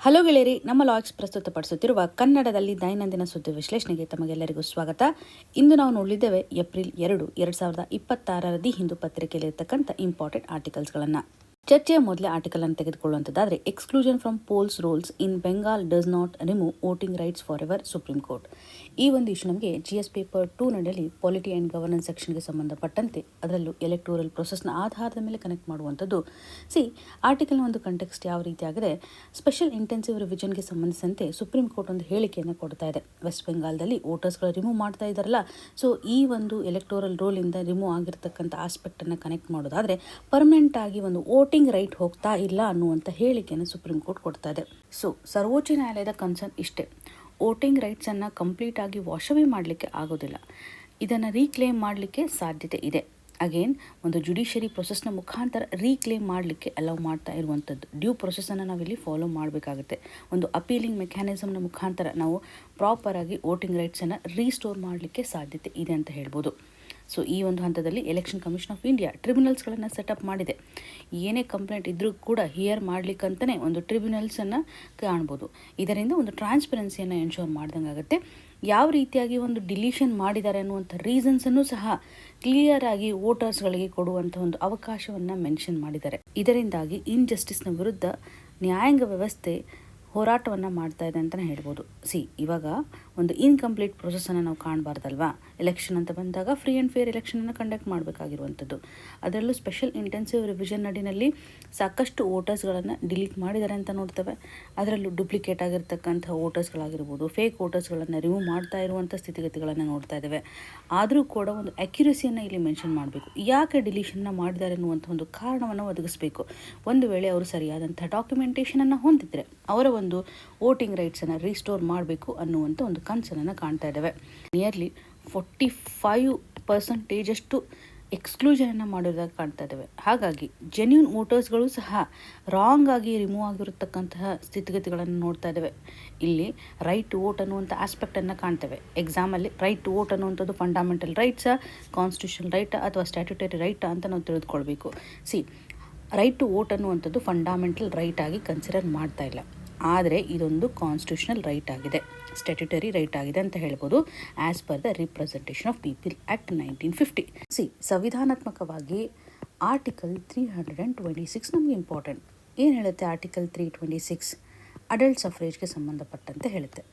Hello ಗೆಳೆಯರಿ, ನಮ್ಮ LOX ಪ್ರಸ್ತುತಪಡಿಸುತ್ತಿರುವ ಕನ್ನಡದಲ್ಲಿ ದೈನಂದಿನ ಸುದ್ದಿ ವಿಶ್ಲೇಷಣೆಗೆ ತಮಗೆಲ್ಲರಿಗೂ ಸ್ವಾಗತ. ಇಂದು ನಾವು ನೋಡಲಿದ್ದೇವೆ ಏಪ್ರಿಲ್ 2, 2026 ದಿ ಹಿಂದೂ ಪತ್ರಿಕೆಯಲ್ಲಿರ್ತಕ್ಕಂಥ ಇಂಪಾರ್ಟೆಂಟ್ ಆರ್ಟಿಕಲ್ಸ್ಗಳನ್ನು. ಚರ್ಚೆಯ ಮೊದಲೇ ಆರ್ಟಿಕಲ್ ಅನ್ನು ತೆಗೆದುಕೊಳ್ಳುವಂಥದ್ದಾದರೆ, exclusion from polls rules in Bengal does not remove voting rights for ever Supreme Court. ಈ ಒಂದು ಇಶ್ಯೂ ನಮಗೆ GS ಪೇಪರ್ 2 ನಲ್ಲಿ ಪಾಲಿಟಿ ಆ್ಯಂಡ್ ಗವರ್ನೆನ್ಸ್ ಸೆಕ್ಷನ್ಗೆ ಸಂಬಂಧಪಟ್ಟಂತೆ, ಅದರಲ್ಲೂ ಎಲೆಕ್ಟೋರಲ್ ಪ್ರೊಸೆಸ್ನ ಆಧಾರದ ಮೇಲೆ ಕನೆಕ್ಟ್ ಮಾಡುವಂಥದ್ದು. ಆರ್ಟಿಕಲ್ನ ಒಂದು ಕಂಟೆಕ್ಸ್ಟ್ ಯಾವ ರೀತಿಯಾಗಿದೆ, ಸ್ಪೆಷಲ್ ಇಂಟೆನ್ಸಿವ್ ರಿವಿಷನ್ಗೆ ಸಂಬಂಧಿಸಿದಂತೆ ಸುಪ್ರೀಂ ಕೋರ್ಟ್ ಒಂದು ಹೇಳಿಕೆಯನ್ನು ಕೊಡ್ತಾ ಇದೆ. ವೆಸ್ಟ್ ಬೆಂಗಾಲ್ದಲ್ಲಿ ವೋಟರ್ಸ್ಗಳು ರಿಮೂವ್ ಮಾಡ್ತಾ ಇದ್ದಾರಲ್ಲ, ಸೊ ಈ ಒಂದು ಎಲೆಕ್ಟೋರಲ್ ರೋಲಿಂದ ರಿಮೂವ್ ಆಗಿರ್ತಕ್ಕಂಥ ಆಸ್ಪೆಕ್ಟನ್ನು ಕನೆಕ್ಟ್ ಮಾಡೋದಾದರೆ ಪರ್ಮನೆಂಟ್ ಆಗಿ ಒಂದು ವೋಟಿಂಗ್ ರೈಟ್ ಹೋಗ್ತಾ ಇಲ್ಲ ಅನ್ನುವಂಥ ಹೇಳಿಕೆಯನ್ನು ಸುಪ್ರೀಂ ಕೋರ್ಟ್ ಕೊಡ್ತಾ ಇದೆ. ಸೊ ಸರ್ವೋಚ್ಚ ನ್ಯಾಯಾಲಯದ ಕನ್ಸರ್ನ್ ಇಷ್ಟೇ, ವೋಟಿಂಗ್ ರೈಟ್ಸನ್ನು ಕಂಪ್ಲೀಟ್ ಆಗಿ ವಾಶ್ ಅವೇ ಮಾಡಲಿಕ್ಕೆ ಆಗೋದಿಲ್ಲ, ಇದನ್ನು ರೀಕ್ಲೇಮ್ ಮಾಡಲಿಕ್ಕೆ ಸಾಧ್ಯತೆ ಇದೆ. ಅಗೇನ್ ಒಂದು ಜುಡಿಷಿಯರಿ ಪ್ರೊಸೆಸ್ನ ಮುಖಾಂತರ ರೀಕ್ಲೇಮ್ ಮಾಡಲಿಕ್ಕೆ ಅಲೌ ಮಾಡ್ತಾ ಇರುವಂಥದ್ದು. ಡ್ಯೂ ಪ್ರೊಸೆಸನ್ನು ನಾವಿಲ್ಲಿ ಫಾಲೋ ಮಾಡಬೇಕಾಗುತ್ತೆ. ಒಂದು ಅಪೀಲಿಂಗ್ ಮೆಕ್ಯಾನಿಸಮ್ನ ಮುಖಾಂತರ ನಾವು ಪ್ರಾಪರಾಗಿ ವೋಟಿಂಗ್ ರೈಟ್ಸನ್ನು ರೀಸ್ಟೋರ್ ಮಾಡಲಿಕ್ಕೆ ಸಾಧ್ಯತೆ ಇದೆ ಅಂತ ಹೇಳ್ಬೋದು. ಸೊ ಈ ಒಂದು ಹಂತದಲ್ಲಿ ಎಲೆಕ್ಷನ್ ಕಮಿಷನ್ ಆಫ್ ಇಂಡಿಯಾ ಟ್ರಿಬ್ಯುನಲ್ಸ್ಗಳನ್ನು ಸೆಟಪ್ ಮಾಡಿದೆ. ಏನೇ ಕಂಪ್ಲೇಂಟ್ ಇದ್ದರೂ ಕೂಡ ಹಿಯರ್ ಮಾಡಲಿಕ್ಕಂತಲೇ ಒಂದು ಟ್ರಿಬ್ಯುನಲ್ಸನ್ನು ಕಾಣ್ಬೋದು. ಇದರಿಂದ ಒಂದು ಟ್ರಾನ್ಸ್ಪರೆನ್ಸಿಯನ್ನು ಎನ್ಶೋರ್ ಮಾಡ್ದಂಗೆ ಆಗುತ್ತೆ. ಯಾವ ರೀತಿಯಾಗಿ ಒಂದು ಡಿಲೀಷನ್ ಮಾಡಿದ್ದಾರೆ ಅನ್ನುವಂಥ ರೀಸನ್ಸನ್ನು ಸಹ ಕ್ಲಿಯರ್ ಆಗಿ ವೋಟರ್ಸ್ಗಳಿಗೆ ಕೊಡುವಂಥ ಒಂದು ಅವಕಾಶವನ್ನು ಮೆನ್ಷನ್ ಮಾಡಿದ್ದಾರೆ. ಇದರಿಂದಾಗಿ ಇನ್ಜಸ್ಟಿಸ್ನ ವಿರುದ್ಧ ನ್ಯಾಯಾಂಗ ವ್ಯವಸ್ಥೆ ಹೋರಾಟವನ್ನು ಮಾಡ್ತಾ ಇದೆ ಅಂತಲೇ ಹೇಳ್ಬೋದು. ಇವಾಗ ಒಂದು ಇನ್ಕಂಪ್ಲೀಟ್ ಪ್ರೊಸೆಸನ್ನು ನಾವು ಕಾಣಬಾರ್ದಲ್ವಾ. ಎಲೆಕ್ಷನ್ ಅಂತ ಬಂದಾಗ ಫ್ರೀ ಆ್ಯಂಡ್ ಫೇರ್ ಎಲೆಕ್ಷನನ್ನು ಕಂಡಕ್ಟ್ ಮಾಡಬೇಕಾಗಿರುವಂಥದ್ದು. ಅದರಲ್ಲೂ ಸ್ಪೆಷಲ್ ಇಂಟೆನ್ಸಿವ್ ರಿವಿಷನ್ ನಡಿನಲ್ಲಿ ಸಾಕಷ್ಟು ವೋಟರ್ಸ್ಗಳನ್ನು ಡಿಲೀಟ್ ಮಾಡಿದ್ದಾರೆ ಅಂತ ನೋಡ್ತೇವೆ. ಅದರಲ್ಲೂ ಡುಪ್ಲಿಕೇಟ್ ಆಗಿರ್ತಕ್ಕಂಥ ವೋಟರ್ಸ್ಗಳಾಗಿರ್ಬೋದು, ಫೇಕ್ ವೋಟರ್ಸ್ಗಳನ್ನು ರಿಮೂವ್ ಮಾಡ್ತಾ ಇರುವಂಥ ಸ್ಥಿತಿಗತಿಗಳನ್ನು ನೋಡ್ತಾ ಇದ್ದೇವೆ. ಆದರೂ ಕೂಡ ಒಂದು ಅಕ್ಯುರಸಿಯನ್ನು ಇಲ್ಲಿ ಮೆನ್ಷನ್ ಮಾಡಬೇಕು. ಯಾಕೆ ಡಿಲೀಷನ್ನ ಮಾಡಿದ್ದಾರೆ ಅನ್ನುವಂಥ ಒಂದು ಕಾರಣವನ್ನು ಒದಗಿಸಬೇಕು. ಒಂದು ವೇಳೆ ಅವರು ಸರಿಯಾದಂಥ ಡಾಕ್ಯುಮೆಂಟೇಷನನ್ನು ಹೊಂದಿದ್ರೆ ಅವರ ಒಂದು ವೋಟಿಂಗ್ ರೈಟ್ಸನ್ನು ರೀಸ್ಟೋರ್ ಮಾಡಬೇಕು ಅನ್ನುವಂಥ ಒಂದು ಕನ್ಸರ್ನನ್ನು ಕಾಣ್ತಾ ಇದ್ದೇವೆ. ನಿಯರ್ಲಿ 45% ಎಕ್ಸ್ಕ್ಲೂಷನನ್ನು ಮಾಡಿರೋದಾಗಿ ಕಾಣ್ತಾ ಇದ್ದೇವೆ. ಹಾಗಾಗಿ ಜೆನ್ಯೂನ್ ವೋಟರ್ಸ್ಗಳು ಸಹ ರಾಂಗ್ ಆಗಿ ರಿಮೂವ್ ಆಗಿರತಕ್ಕಂತಹ ಸ್ಥಿತಿಗತಿಗಳನ್ನು ನೋಡ್ತಾ ಇದ್ದೇವೆ. ಇಲ್ಲಿ ರೈಟ್ ಟು ವೋಟ್ ಅನ್ನುವಂಥ ಆಸ್ಪೆಕ್ಟನ್ನು ಕಾಣ್ತೇವೆ. ಎಕ್ಸಾಮಲ್ಲಿ ರೈಟ್ ಟು ವೋಟ್ ಅನ್ನುವಂಥದ್ದು ಫಂಡಮೆಂಟಲ್ ರೈಟ್ಸಾ, ಕಾನ್ಸ್ಟಿಟ್ಯೂಷನಲ್ ರೈಟಾ ಅಥವಾ ಸ್ಟ್ಯಾಟ್ಯುಟರಿ ರೈಟಾ ಅಂತ ನಾವು ತಿಳಿದುಕೊಳ್ಬೇಕು. ರೈಟ್ ಟು ವೋಟ್ ಅನ್ನುವಂಥದ್ದು ಫಂಡಮೆಂಟಲ್ ರೈಟ್ ಆಗಿ ಕನ್ಸಿಡರ್ ಮಾಡ್ತಾ ಇಲ್ಲ, ಆದರೆ ಇದೊಂದು ಕಾನ್ಸ್ಟಿಟ್ಯೂಷನಲ್ ರೈಟ್ ಆಗಿದೆ, ಸ್ಟ್ಯಾಟ್ಯುಟರಿ ರೈಟ್ ಆಗಿದೆ ಅಂತ ಹೇಳ್ಬೋದು. As per the representation of people act 1950. ಸಂವಿಧಾನಾತ್ಮಕವಾಗಿ ಆರ್ಟಿಕಲ್ 326 ನಮಗೆ ಇಂಪಾರ್ಟೆಂಟ್. ಏನು ಹೇಳುತ್ತೆ ಆರ್ಟಿಕಲ್ 326? ಅಡಲ್ಟ್ ಸಫ್ರೇಜ್ಗೆ ಸಂಬಂಧಪಟ್ಟಂತೆ ಹೇಳುತ್ತೆ.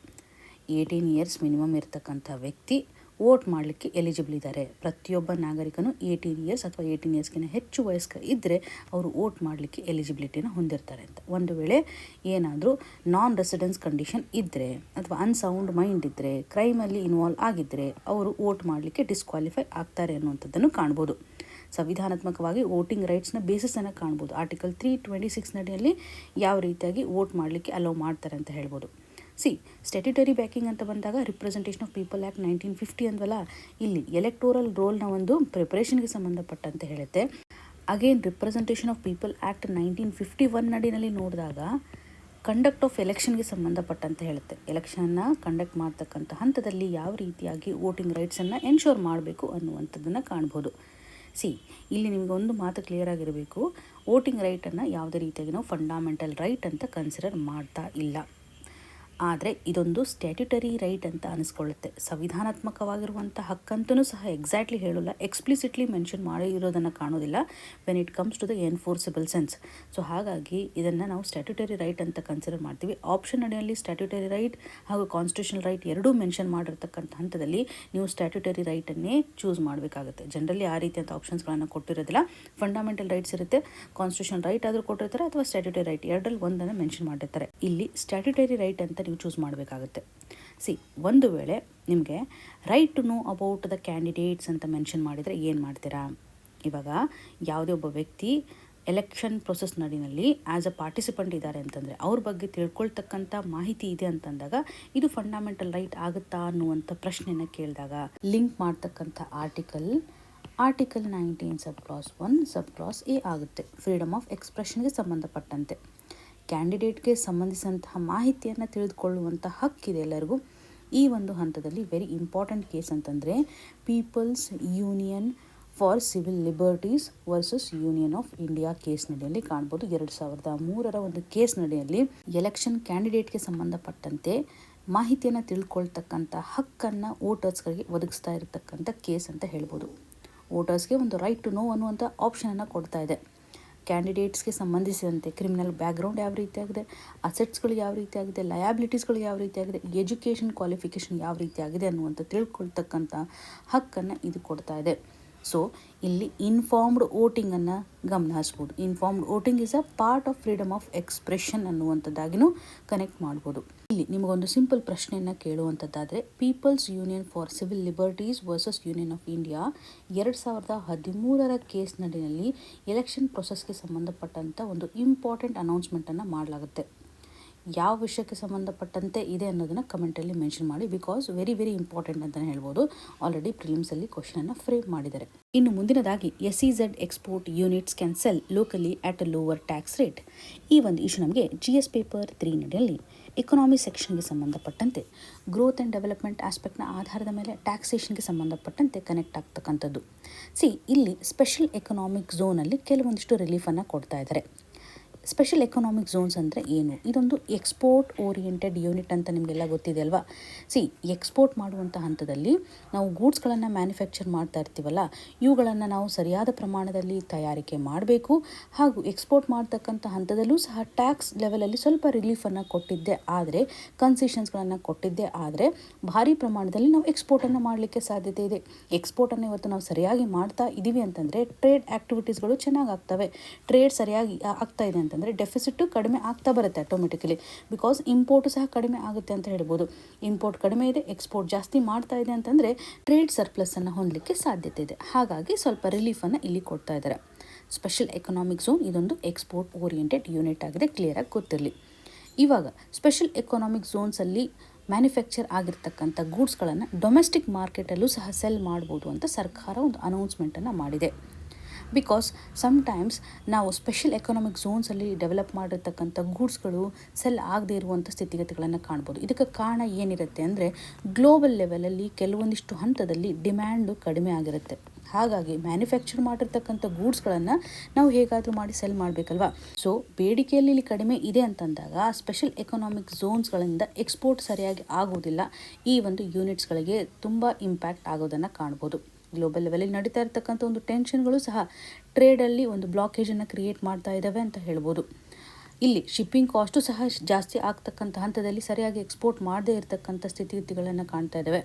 18 ಇಯರ್ಸ್ ಮಿನಿಮಮ್ ಇರತಕ್ಕಂಥ ವ್ಯಕ್ತಿ ವೋಟ್ ಮಾಡಲಿಕ್ಕೆ ಎಲಿಜಿಬಲ್ ಇದ್ದಾರೆ. ಪ್ರತಿಯೊಬ್ಬ ನಾಗರಿಕನು 18 ಇಯರ್ಸ್ ಅಥವಾ 18 ಇಯರ್ಸ್ಗಿಂತ ಹೆಚ್ಚು ವಯಸ್ಕ ಇದ್ದರೆ ಅವರು ವೋಟ್ ಮಾಡಲಿಕ್ಕೆ ಎಲಿಜಿಬಿಲಿಟಿನ ಹೊಂದಿರ್ತಾರೆ ಅಂತ. ಒಂದು ವೇಳೆ ಏನಾದರೂ ನಾನ್ ರೆಸಿಡೆನ್ಸ್ ಕಂಡೀಷನ್ ಇದ್ದರೆ ಅಥವಾ ಅನ್ಸೌಂಡ್ ಮೈಂಡ್ ಇದ್ದರೆ, ಕ್ರೈಮಲ್ಲಿ ಇನ್ವಾಲ್ವ್ ಆಗಿದ್ದರೆ ಅವರು ವೋಟ್ ಮಾಡಲಿಕ್ಕೆ ಡಿಸ್ಕ್ವಾಲಿಫೈ ಆಗ್ತಾರೆ ಅನ್ನುವಂಥದ್ದನ್ನು ಕಾಣ್ಬೋದು. ಸಂವಿಧಾನಾತ್ಮಕವಾಗಿ ವೋಟಿಂಗ್ ರೈಟ್ಸ್ನ ಬೇಸಿಸನ್ನು ಕಾಣ್ಬೋದು. ಆರ್ಟಿಕಲ್ 326 ನಡಿಯಲ್ಲಿ ಯಾವ ರೀತಿಯಾಗಿ ವೋಟ್ ಮಾಡಲಿಕ್ಕೆ ಅಲೋ ಮಾಡ್ತಾರೆ ಅಂತ ಹೇಳ್ಬೋದು. ಸ್ಟ್ಯಾಟ್ಯುಟರಿ ಬ್ಯಾಕಿಂಗ್ ಅಂತ ಬಂದಾಗ ರಿಪ್ರೆಸೆಂಟೇಷನ್ ಆಫ್ ಪೀಪಲ್ ಆ್ಯಕ್ಟ್ 1950 ಅಂದ್ವಲ್ಲ, ಇಲ್ಲಿ ಎಲೆಕ್ಟೋರಲ್ ರೋಲ್ನ ಒಂದು ಪ್ರಿಪರೇಷನ್ಗೆ ಸಂಬಂಧಪಟ್ಟಂತೆ ಹೇಳುತ್ತೆ. Again representation of people act 1951 ನಡಿನಲ್ಲಿ ನೋಡಿದಾಗ ಕಂಡಕ್ಟ್ ಆಫ್ ಎಲೆಕ್ಷನ್ಗೆ ಸಂಬಂಧಪಟ್ಟಂತೆ ಹೇಳುತ್ತೆ. ಎಲೆಕ್ಷನ್ನ ಕಂಡಕ್ಟ್ ಮಾಡ್ತಕ್ಕಂಥ ಹಂತದಲ್ಲಿ ಯಾವ ರೀತಿಯಾಗಿ ವೋಟಿಂಗ್ ರೈಟ್ಸನ್ನು ಎನ್ಶೋರ್ ಮಾಡಬೇಕು ಅನ್ನುವಂಥದ್ದನ್ನು ಕಾಣ್ಬೋದು. ಇಲ್ಲಿ ನಿಮಗೆ ಒಂದು ಮಾತು ಕ್ಲಿಯರ್ ಆಗಿರಬೇಕು, ವೋಟಿಂಗ್ ರೈಟನ್ನು ಯಾವುದೇ ರೀತಿಯಾಗಿ ನಾವು ಫಂಡಮೆಂಟಲ್ ರೈಟ್ ಅಂತ ಕನ್ಸಿಡರ್ ಮಾಡ್ತಾ ಇಲ್ಲ, ಆದರೆ ಇದೊಂದು ಸ್ಟ್ಯಾಟ್ಯುಟರಿ ರೈಟ್ ಅಂತ ಅನಿಸ್ಕೊಳ್ಳುತ್ತೆ. ಸಂವಿಧಾನಾತ್ಮಕವಾಗಿರುವಂಥ ಹಕ್ಕಂತೂ ಸಹ ಎಕ್ಸಾಕ್ಟ್ಲಿ ಹೇಳೋಲ್ಲ, ಎಕ್ಸ್ಪ್ಲಿಸಿಟ್ಲಿ ಮೆನ್ಷನ್ ಮಾಡಿರೋದನ್ನು ಕಾಣೋದಿಲ್ಲ when it comes to the enforceable sense. So ಹಾಗಾಗಿ ಇದನ್ನು ನಾವು ಸ್ಟ್ಯಾಟ್ಯುಟರಿ ರೈಟ್ ಅಂತ ಕನ್ಸಿಡರ್ ಮಾಡ್ತೀವಿ. ಆಪ್ಷನ್ ಅಡಿಯಲ್ಲಿ ಸ್ಟ್ಯಾಟ್ಯುಟರಿ ರೈಟ್ ಹಾಗೂ ಕಾನ್ಸ್ಟಿಟ್ಯೂಷನಲ್ ರೈಟ್ ಎರಡೂ ಮೆನ್ಷನ್ ಮಾಡಿರ್ತಕ್ಕಂಥ ಹಂತದಲ್ಲಿ ನೀವು ಸ್ಟ್ಯಾಟ್ಯುಟರಿ ರೈಟನ್ನೇ ಚೂಸ್ ಮಾಡಬೇಕಾಗುತ್ತೆ. ಜನರಲಿ ಆ ರೀತಿಯಂಥ ಆಪ್ಷನ್ಸ್ಗಳನ್ನು ಕೊಟ್ಟಿರೋದಿಲ್ಲ. ಫಂಡಮೆಂಟಲ್ ರೈಟ್ಸ್ ಇರುತ್ತೆ, ಕಾನ್ಸ್ಟಿಟ್ಯೂಷನಲ್ ರೈಟ್ ಆದರೂ ಕೊಟ್ಟಿರ್ತಾರೆ ಅಥವಾ ಸ್ಟ್ಯಾಟ್ಯುಟರಿ ರೈಟ್ ಎರಡರಲ್ಲಿ ಒಂದನ್ನು ಮೆನ್ಷನ್ ಮಾಡಿರ್ತಾರೆ. ಇಲ್ಲಿ ಸ್ಟ್ಯಾಟ್ಯುಟರಿ ರೈಟ್ ಅಂತ ನೀವು ಚೂಸ್ ಮಾಡಬೇಕಾಗುತ್ತೆ. ಒಂದು ವೇಳೆ ನಿಮಗೆ right to know about the candidates ಅಂತ ಮೆನ್ಷನ್ ಮಾಡಿದರೆ ಏನು ಮಾಡ್ತೀರಾ? ಇವಾಗ ಯಾವುದೇ ಒಬ್ಬ ವ್ಯಕ್ತಿ ಎಲೆಕ್ಷನ್ ಪ್ರೊಸೆಸ್ ನಡಿನಲ್ಲಿ ಆ್ಯಸ್ ಅ ಪಾರ್ಟಿಸಿಪೆಂಟ್ ಇದ್ದಾರೆ ಅಂತಂದರೆ ಅವ್ರ ಬಗ್ಗೆ ತಿಳ್ಕೊಳ್ತಕ್ಕಂಥ ಮಾಹಿತಿ ಇದೆ ಅಂತಂದಾಗ ಇದು ಫಂಡಮೆಂಟಲ್ ರೈಟ್ ಆಗುತ್ತಾ ಅನ್ನುವಂಥ ಪ್ರಶ್ನೆಯನ್ನು ಕೇಳಿದಾಗ ಲಿಂಕ್ ಮಾಡ್ತಕ್ಕಂಥ article 19 sub class 1 sub class A ಆಗುತ್ತೆ. ಫ್ರೀಡಮ್ ಆಫ್ ಎಕ್ಸ್ಪ್ರೆಷನ್ಗೆ ಸಂಬಂಧಪಟ್ಟಂತೆ ಕ್ಯಾಂಡಿಡೇಟ್ಗೆ ಸಂಬಂಧಿಸಿದಂತಹ ಮಾಹಿತಿಯನ್ನು ತಿಳಿದುಕೊಳ್ಳುವಂಥ ಹಕ್ಕಿದೆ ಎಲ್ಲರಿಗೂ. ಈ ಒಂದು ಹಂತದಲ್ಲಿ ವೆರಿ ಇಂಪಾರ್ಟೆಂಟ್ ಕೇಸ್ ಅಂತಂದರೆ people's union for civil liberties versus union of India ಕೇಸ್ನಡಿಯಲ್ಲಿ ಕಾಣ್ಬೋದು. 2003 ಒಂದು ಕೇಸ್ನಡಿಯಲ್ಲಿ ಎಲೆಕ್ಷನ್ ಕ್ಯಾಂಡಿಡೇಟ್ಗೆ ಸಂಬಂಧಪಟ್ಟಂತೆ ಮಾಹಿತಿಯನ್ನು ತಿಳ್ಕೊಳ್ತಕ್ಕಂಥ ಹಕ್ಕನ್ನು ವೋಟರ್ಸ್ಗಳಿಗೆ ಒದಗಿಸ್ತಾ ಇರತಕ್ಕಂಥ ಕೇಸ್ ಅಂತ ಹೇಳ್ಬೋದು. ವೋಟರ್ಸ್ಗೆ ಒಂದು ರೈಟ್ ಟು ನೋ ಅನ್ನುವಂಥ ಆಪ್ಷನನ್ನು ಕೊಡ್ತಾ ಇದೆ. ಕ್ಯಾಂಡಿಡೇಟ್ಸ್ಗೆ ಸಂಬಂಧಿಸಿದಂತೆ ಕ್ರಿಮಿನಲ್ ಬ್ಯಾಕ್ಗ್ರೌಂಡ್ ಯಾವ ರೀತಿಯಾಗಿದೆ, ಅಸೆಟ್ಸ್ಗಳು ಯಾವ ರೀತಿಯಾಗಿದೆ, ಲಯಾಬಿಲಿಟೀಸ್ಗಳು ಯಾವ ರೀತಿಯಾಗಿದೆ, ಎಜುಕೇಷನ್ ಕ್ವಾಲಿಫಿಕೇಷನ್ ಯಾವ ರೀತಿಯಾಗಿದೆ ಅನ್ನುವಂಥ ತಿಳ್ಕೊಳ್ತಕ್ಕಂಥ ಹಕ್ಕನ್ನು ಇದು ಕೊಡ್ತಾ ಇದೆ. ಸೊ ಇಲ್ಲಿ ಇನ್ಫಾರ್ಮ್ಡ್ ವೋಟಿಂಗನ್ನು ಗಮನಿಸ್ಬೋದು. Informed voting is a part of freedom of expression ಅನ್ನುವಂಥದ್ದಾಗಿನೂ ಕನೆಕ್ಟ್ ಮಾಡ್ಬೋದು. ಇಲ್ಲಿ ನಿಮಗೊಂದು ಸಿಂಪಲ್ ಪ್ರಶ್ನೆಯನ್ನು ಕೇಳುವಂಥದ್ದಾದರೆ, people's union for civil liberties versus union of India 2013 ಕೇಸ್ನಡಿನಲ್ಲಿ ಎಲೆಕ್ಷನ್ ಪ್ರೊಸೆಸ್ಗೆ ಸಂಬಂಧಪಟ್ಟಂಥ ಒಂದು ಇಂಪಾರ್ಟೆಂಟ್ ಅನೌನ್ಸ್ಮೆಂಟನ್ನು ಮಾಡಲಾಗುತ್ತೆ. ಯಾವ ವಿಷಯಕ್ಕೆ ಸಂಬಂಧಪಟ್ಟಂತೆ ಇದೆ ಅನ್ನೋದನ್ನು ಕಮೆಂಟಲ್ಲಿ ಮೆನ್ಷನ್ ಮಾಡಿ, ಬಿಕಾಸ್ ವೆರಿ ಇಂಪಾರ್ಟೆಂಟ್ ಅಂತಲೇ ಹೇಳ್ಬೋದು. ಆಲ್ರೆಡಿ ಪ್ರಿಲಿಮ್ಸಲ್ಲಿ ಕ್ವಶನನ್ನು ಫ್ರೇಮ್ ಮಾಡಿದ್ದಾರೆ. ಇನ್ನು ಮುಂದಿನದಾಗಿ SEZ export units can sell locally at a lower tax rate. ಈ ಒಂದು ಇಶ್ಯೂ ನಮಗೆ GS ಪೇಪರ್ 3 ನಡಿಯಲ್ಲಿ ಎಕನಾಮಿ ಸೆಕ್ಷನ್ಗೆ ಸಂಬಂಧಪಟ್ಟಂತೆ ಗ್ರೋತ್ ಆ್ಯಂಡ್ ಡೆವಲಪ್ಮೆಂಟ್ ಆಸ್ಪೆಕ್ಟ್ನ ಆಧಾರದ ಮೇಲೆ ಟ್ಯಾಕ್ಸೇಷನ್ಗೆ ಸಂಬಂಧಪಟ್ಟಂತೆ ಕನೆಕ್ಟ್ ಆಗ್ತಕ್ಕಂಥದ್ದು. ಇಲ್ಲಿ ಸ್ಪೆಷಲ್ ಎಕನಾಮಿಕ್ ಝೋನಲ್ಲಿ ಕೆಲವೊಂದಿಷ್ಟು ರಿಲೀಫನ್ನು ಕೊಡ್ತಾ ಇದ್ದಾರೆ. ಸ್ಪೆಷಲ್ ಎಕನಾಮಿಕ್ ಝೋನ್ಸ್ ಅಂದರೆ ಏನು? ಇದೊಂದು ಎಕ್ಸ್ಪೋರ್ಟ್ ಓರಿಯೆಂಟೆಡ್ ಯೂನಿಟ್ ಅಂತ ನಿಮಗೆಲ್ಲ ಗೊತ್ತಿದೆ ಅಲ್ವಾ. ಎಕ್ಸ್ಪೋರ್ಟ್ ಮಾಡುವಂಥ ಹಂತದಲ್ಲಿ ನಾವು ಗೂಡ್ಸ್ಗಳನ್ನು ಮ್ಯಾನುಫ್ಯಾಕ್ಚರ್ ಮಾಡ್ತಾ ಇರ್ತೀವಲ್ಲ, ಇವುಗಳನ್ನು ನಾವು ಸರಿಯಾದ ಪ್ರಮಾಣದಲ್ಲಿ ತಯಾರಿಕೆ ಮಾಡಬೇಕು. ಹಾಗೂ ಎಕ್ಸ್ಪೋರ್ಟ್ ಮಾಡ್ತಕ್ಕಂಥ ಹಂತದಲ್ಲೂ ಸಹ ಟ್ಯಾಕ್ಸ್ ಲೆವೆಲಲ್ಲಿ ಸ್ವಲ್ಪ ರಿಲೀಫನ್ನು ಕೊಟ್ಟಿದ್ದೆ ಆದರೆ, ಕನ್ಸೆಷನ್ಸ್ಗಳನ್ನು ಕೊಟ್ಟಿದ್ದೆ ಆದರೆ ಭಾರಿ ಪ್ರಮಾಣದಲ್ಲಿ ನಾವು ಎಕ್ಸ್ಪೋರ್ಟನ್ನು ಮಾಡಲಿಕ್ಕೆ ಸಾಧ್ಯತೆ ಇದೆ. ಎಕ್ಸ್ಪೋರ್ಟನ್ನು ಇವತ್ತು ನಾವು ಸರಿಯಾಗಿ ಮಾಡ್ತಾ ಇದ್ದೀವಿ ಅಂತಂದರೆ ಟ್ರೇಡ್ ಆ್ಯಕ್ಟಿವಿಟೀಸ್ಗಳು ಚೆನ್ನಾಗಿ ಆಗ್ತವೆ. ಟ್ರೇಡ್ ಸರಿಯಾಗಿ ಆಗ್ತಾ ಇದೆ ಅಂತಂದರೆ ಡೆಫಿಸಿಟ್ಟು ಕಡಿಮೆ ಆಗ್ತಾ ಬರುತ್ತೆ ಆಟೋಮೆಟಿಕಲಿ. ಬಿಕಾಸ್ ಇಂಪೋರ್ಟು ಸಹ ಕಡಿಮೆ ಆಗುತ್ತೆ ಅಂತ ಹೇಳ್ಬೋದು. ಇಂಪೋರ್ಟ್ ಕಡಿಮೆ ಇದೆ, ಎಕ್ಸ್ಪೋರ್ಟ್ ಜಾಸ್ತಿ ಮಾಡ್ತಾ ಇದೆ ಅಂತಂದರೆ ಟ್ರೇಡ್ ಸರ್ಪ್ಲಸನ್ನು ಹೊಂದಲಿಕ್ಕೆ ಸಾಧ್ಯತೆ ಇದೆ. ಹಾಗಾಗಿ ಸ್ವಲ್ಪ ರಿಲೀಫನ್ನು ಇಲ್ಲಿ ಕೊಡ್ತಾ ಇದ್ದಾರೆ. ಸ್ಪೆಷಲ್ ಎಕನಾಮಿಕ್ ಝೋನ್ ಇದೊಂದು ಎಕ್ಸ್ಪೋರ್ಟ್ ಓರಿಯೆಂಟೆಡ್ ಯೂನಿಟ್ ಆಗಿದೆ, ಕ್ಲಿಯರಾಗಿ ಗೊತ್ತಿರಲಿ. ಇವಾಗ ಸ್ಪೆಷಲ್ ಎಕನಾಮಿಕ್ ಝೋನ್ಸಲ್ಲಿ ಮ್ಯಾನುಫ್ಯಾಕ್ಚರ್ ಆಗಿರ್ತಕ್ಕಂಥ ಗೂಡ್ಸ್ಗಳನ್ನು ಡೊಮೆಸ್ಟಿಕ್ ಮಾರ್ಕೆಟಲ್ಲೂ ಸಹ ಸೆಲ್ ಮಾಡ್ಬೋದು ಅಂತ ಸರ್ಕಾರ ಒಂದು ಅನೌನ್ಸ್ಮೆಂಟನ್ನು ಮಾಡಿದೆ. ಬಿಕಾಸ್ ಸಮ್ಟೈಮ್ಸ್ ನಾವು ಸ್ಪೆಷಲ್ ಎಕನಾಮಿಕ್ ಝೋನ್ಸಲ್ಲಿ ಡೆವಲಪ್ ಮಾಡಿರ್ತಕ್ಕಂಥ ಗೂಡ್ಸ್ಗಳು ಸೆಲ್ ಆಗದೇ ಇರುವಂಥ ಸ್ಥಿತಿಗತಿಗಳನ್ನು ಕಾಣ್ಬೋದು. ಇದಕ್ಕೆ ಕಾರಣ ಏನಿರುತ್ತೆ ಅಂದರೆ, ಗ್ಲೋಬಲ್ ಲೆವೆಲಲ್ಲಿ ಕೆಲವೊಂದಿಷ್ಟು ಹಂತದಲ್ಲಿ ಡಿಮ್ಯಾಂಡು ಕಡಿಮೆ ಆಗಿರುತ್ತೆ. ಹಾಗಾಗಿ ಮ್ಯಾನುಫ್ಯಾಕ್ಚರ್ ಮಾಡಿರ್ತಕ್ಕಂಥ ಗೂಡ್ಸ್ಗಳನ್ನು ನಾವು ಹೇಗಾದರೂ ಮಾಡಿ ಸೆಲ್ ಮಾಡಬೇಕಲ್ವಾ. ಸೊ ಬೇಡಿಕೆಯಲ್ಲಿ ಇಲ್ಲಿ ಕಡಿಮೆ ಇದೆ ಅಂತಂದಾಗ ಸ್ಪೆಷಲ್ ಎಕನಾಮಿಕ್ ಝೋನ್ಸ್ಗಳಿಂದ ಎಕ್ಸ್ಪೋರ್ಟ್ ಸರಿಯಾಗಿ ಆಗೋದಿಲ್ಲ. ಈ ಒಂದು ಯೂನಿಟ್ಸ್ಗಳಿಗೆ ತುಂಬ ಇಂಪ್ಯಾಕ್ಟ್ ಆಗೋದನ್ನು ಕಾಣ್ಬೋದು. ಗ್ಲೋಬಲ್ ಲೆವೆಲಲ್ಲಿ ನಡೀತಾ ಇರ್ತಕ್ಕಂಥ ಒಂದು ಟೆನ್ಷನ್ಗಳು ಸಹ ಟ್ರೇಡಲ್ಲಿ ಒಂದು ಬ್ಲಾಕೇಜನ್ನು ಕ್ರಿಯೇಟ್ ಮಾಡ್ತಾ ಇದ್ದಾವೆ ಅಂತ ಹೇಳ್ಬೋದು. ಇಲ್ಲಿ ಶಿಪ್ಪಿಂಗ್ ಕಾಸ್ಟು ಸಹ ಜಾಸ್ತಿ ಆಗ್ತಕ್ಕಂಥ ಹಂತದಲ್ಲಿ ಸರಿಯಾಗಿ ಎಕ್ಸ್ಪೋರ್ಟ್ ಮಾಡದೇ ಇರತಕ್ಕಂಥ ಸ್ಥಿತಿಗತಿಗಳನ್ನು ಕಾಣ್ತಾ ಇದ್ದಾವೆ.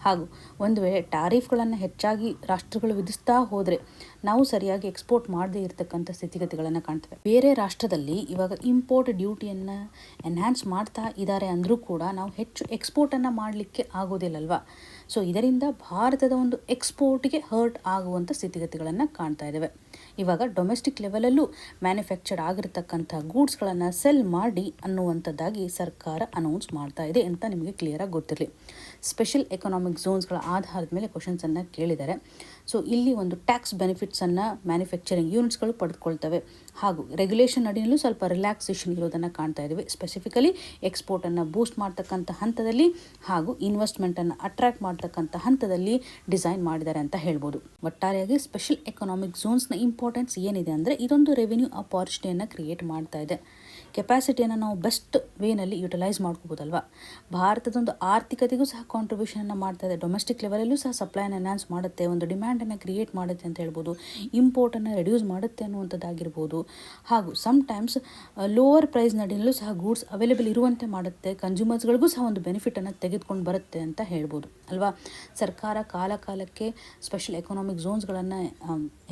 ಹಾಗೂ ಒಂದು ವೇಳೆ ಟ್ಯಾರಿಫ್ಗಳನ್ನು ಹೆಚ್ಚಾಗಿ ರಾಷ್ಟ್ರಗಳು ವಿಧಿಸ್ತಾ ಹೋದರೆ ನಾವು ಸರಿಯಾಗಿ ಎಕ್ಸ್ಪೋರ್ಟ್ ಮಾಡದೇ ಇರತಕ್ಕಂಥ ಸ್ಥಿತಿಗತಿಗಳನ್ನು ಕಾಣ್ತೇವೆ. ಬೇರೆ ರಾಷ್ಟ್ರದಲ್ಲಿ ಇವಾಗ ಇಂಪೋರ್ಟ್ ಡ್ಯೂಟಿಯನ್ನು ಎನ್ಹ್ಯಾನ್ಸ್ ಮಾಡ್ತಾ ಇದ್ದಾರೆ ಅಂದರೂ ಕೂಡ ನಾವು ಹೆಚ್ಚು ಎಕ್ಸ್ಪೋರ್ಟನ್ನು ಮಾಡಲಿಕ್ಕೆ ಆಗೋದಿಲ್ಲಲ್ವಾ. ಸೊ ಇದರಿಂದ ಭಾರತದ ಒಂದು ಎಕ್ಸ್ಪೋರ್ಟ್ಗೆ ಹರ್ಟ್ ಆಗುವಂಥ ಸ್ಥಿತಿಗತಿಗಳನ್ನು ಕಾಣ್ತಾ ಇದ್ದೇವೆ. ಇವಾಗ ಡೊಮೆಸ್ಟಿಕ್ ಲೆವೆಲಲ್ಲೂ ಮ್ಯಾನುಫ್ಯಾಕ್ಚರ್ಡ್ ಆಗಿರ್ತಕ್ಕಂಥ ಗೂಡ್ಸ್ಗಳನ್ನು ಸೆಲ್ ಮಾಡಿ ಅನ್ನುವಂಥದ್ದಾಗಿ ಸರ್ಕಾರ ಅನೌನ್ಸ್ ಮಾಡ್ತಾ ಇದೆ ಅಂತ ನಿಮಗೆ ಕ್ಲಿಯರಾಗಿ ಗೊತ್ತಿರಲಿ. ಸ್ಪೆಷಲ್ ಎಕನಾಮಿಕ್ ಝೋನ್ಸ್ಗಳ ಆಧಾರದ ಮೇಲೆ ಕ್ವಶನ್ಸನ್ನು ಕೇಳಿದ್ದಾರೆ. ಸೊ ಇಲ್ಲಿ ಒಂದು ಟ್ಯಾಕ್ಸ್ ಬೆನಿಫಿಟ್ಸನ್ನು ಮ್ಯಾನುಫ್ಯಾಕ್ಚರಿಂಗ್ ಯೂನಿಟ್ಸ್ಗಳು ಪಡೆದುಕೊಳ್ತವೆ. ಹಾಗೂ ರೆಗ್ಯುಲೇಷನ್ ಅಡಿಯಲ್ಲೂ ಸ್ವಲ್ಪ ರಿಲ್ಯಾಕ್ಸೇಷನ್ ಇರೋದನ್ನು ಕಾಣ್ತಾ ಇದ್ದೀವಿ. ಸ್ಪೆಸಿಫಿಕಲಿ ಎಕ್ಸ್ಪೋರ್ಟನ್ನು ಬೂಸ್ಟ್ ಮಾಡ್ತಕ್ಕಂಥ ಹಂತದಲ್ಲಿ ಹಾಗೂ ಇನ್ವೆಸ್ಟ್ಮೆಂಟನ್ನು ಅಟ್ರಾಕ್ಟ್ ಮಾಡ್ತಕ್ಕಂಥ ಹಂತದಲ್ಲಿ ಡಿಸೈನ್ ಮಾಡಿದ್ದಾರೆ ಅಂತ ಹೇಳ್ಬೋದು. ಒಟ್ಟಾರೆಯಾಗಿ ಸ್ಪೆಷಲ್ ಎಕನಾಮಿಕ್ ಝೋನ್ಸ್ನ ಇಂಪಾರ್ಟೆನ್ಸ್ ಏನಿದೆ ಅಂದರೆ, ಇದೊಂದು ರೆವಿನ್ಯೂ ಅಪಾರ್ಚುನಿಟಿಯನ್ನು ಕ್ರಿಯೇಟ್ ಮಾಡ್ತಾ ಇದೆ. ಕೆಪಾಸಿಟಿಯನ್ನು ನಾವು ಬೆಸ್ಟ್ ವೇನಲ್ಲಿ ಯುಟಿಲೈಸ್ ಮಾಡ್ಕೋಬೋದಲ್ವಾ. ಭಾರತದೊಂದು ಆರ್ಥಿಕತೆಗೂ ಸಹ ಕಾಂಟ್ರಿಬ್ಯೂಷನನ್ನು ಮಾಡ್ತಾ ಇದೆ. ಡೊಮೆಸ್ಟಿಕ್ ಲೆವೆಲಲ್ಲೂ ಸಹ ಸಪ್ಲೈನ ಎನ್ಹಾನ್ಸ್ ಮಾಡುತ್ತೆ, ಒಂದು ಡಿಮ್ಯಾಂಡನ್ನು ಕ್ರಿಯೇಟ್ ಮಾಡುತ್ತೆ ಅಂತ ಹೇಳ್ಬೋದು. ಇಂಪೋರ್ಟನ್ನು ರೆಡ್ಯೂಸ್ ಮಾಡುತ್ತೆ ಅನ್ನುವಂಥದ್ದಾಗಿರ್ಬೋದು. ಹಾಗೂ ಸಮ್ಟೈಮ್ಸ್ ಲೋವರ್ ಪ್ರೈಸ್ ನಡಿಯಲ್ಲೂ ಸಹ ಗೂಡ್ಸ್ ಅವೈಲೇಬಲ್ ಇರುವಂತೆ ಮಾಡುತ್ತೆ. ಕನ್ಸ್ಯೂಮರ್ಸ್ಗಳಿಗೂ ಸಹ ಒಂದು ಬೆನಿಫಿಟನ್ನು ತೆಗೆದುಕೊಂಡು ಬರುತ್ತೆ ಅಂತ ಹೇಳ್ಬೋದು ಅಲ್ವಾ. ಸರ್ಕಾರ ಕಾಲಕ್ಕೆ ಸ್ಪೆಷಲ್ ಎಕನಾಮಿಕ್ ಝೋನ್ಸ್ಗಳನ್ನು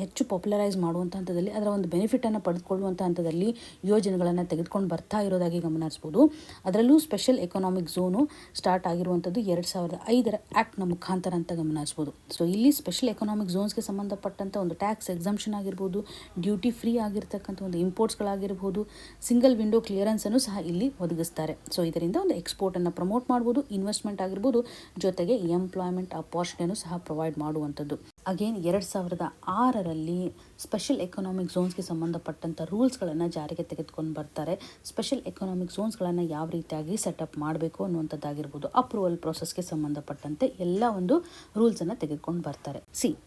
ಹೆಚ್ಚು ಪಾಪ್ಯುಲರೈಸ್ ಮಾಡುವಂಥ ಹಂತದಲ್ಲಿ, ಅದರ ಒಂದು ಬೆನಿಫಿಟನ್ನು ಪಡೆದುಕೊಳ್ಳುವಂಥ ಹಂತದಲ್ಲಿ ಯೋಜನೆಗಳನ್ನು ತೆಗೆದುಕೊಂಡು ಬರ್ತಾ ಇರೋದಾಗಿ ಗಮನಿಸ್ಬೋದು. ಅದರಲ್ಲೂ ಸ್ಪೆಷಲ್ ಎಕನಾಮಿಕ್ ಝೋನು ಸ್ಟಾರ್ಟ್ ಆಗಿರುವಂಥದ್ದು 2005 ಆ್ಯಕ್ಟ್ನ ಮುಖಾಂತರ ಅಂತ ಗಮನಿಸ್ಬೋದು. ಸೊ ಇಲ್ಲಿ ಸ್ಪೆಷಲ್ ಎಕನಾಮಿಕ್ ಝೋನ್ಸ್ಗೆ ಸಂಬಂಧಪಟ್ಟಂಥ ಒಂದು ಟ್ಯಾಕ್ಸ್ ಎಕ್ಸಂಪ್ಷನ್ ಆಗಿರ್ಬೋದು, ಡ್ಯೂಟಿ ಫ್ರೀ ಆಗಿರ್ತಕ್ಕಂಥ ಒಂದು ಇಂಪೋರ್ಟ್ಸ್ಗಳಾಗಿರ್ಬೋದು, ಸಿಂಗಲ್ ವಿಂಡೋ ಕ್ಲಿಯರೆನ್ಸನ್ನು ಸಹ ಇಲ್ಲಿ ಒದಗಿಸ್ತಾರೆ. ಸೊ ಇದರಿಂದ ಒಂದು ಎಕ್ಸ್ಪೋರ್ಟನ್ನು ಪ್ರಮೋಟ್ ಮಾಡ್ಬೋದು, ಇನ್ವೆಸ್ಟ್ಮೆಂಟ್ ಆಗಿರ್ಬೋದು, ಜೊತೆಗೆ ಎಂಪ್ಲಾಯ್ಮೆಂಟ್ ಅಪಾರ್ಚುನಿಟಿಯನ್ನು ಸಹ ಪ್ರೊವೈಡ್ ಮಾಡುವಂಥದ್ದು. ಅಗೇನ್ 2006ರಲ್ಲಿ ಸ್ಪೆಷಲ್ ಎಕನಾಮಿಕ್ ಝೋನ್ಸ್ಗೆ ಸಂಬಂಧಪಟ್ಟಂಥ ರೂಲ್ಸ್ಗಳನ್ನು ಜಾರಿಗೆ ತೆಗೆದುಕೊಂಡು ಬರ್ತಾರೆ. ಸ್ಪೆಷಲ್ ಎಕನಾಮಿಕ್ ಝೋನ್ಸ್ಗಳನ್ನು ಯಾವ ರೀತಿಯಾಗಿ ಸೆಟಪ್ ಮಾಡಬೇಕು ಅನ್ನುವಂಥದ್ದಾಗಿರ್ಬೋದು, ಅಪ್ರೂವಲ್ ಪ್ರೊಸೆಸ್ಗೆ ಸಂಬಂಧಪಟ್ಟಂತೆ ಎಲ್ಲ ಒಂದು ರೂಲ್ಸನ್ನು ತೆಗೆದುಕೊಂಡು ಬರ್ತಾರೆ.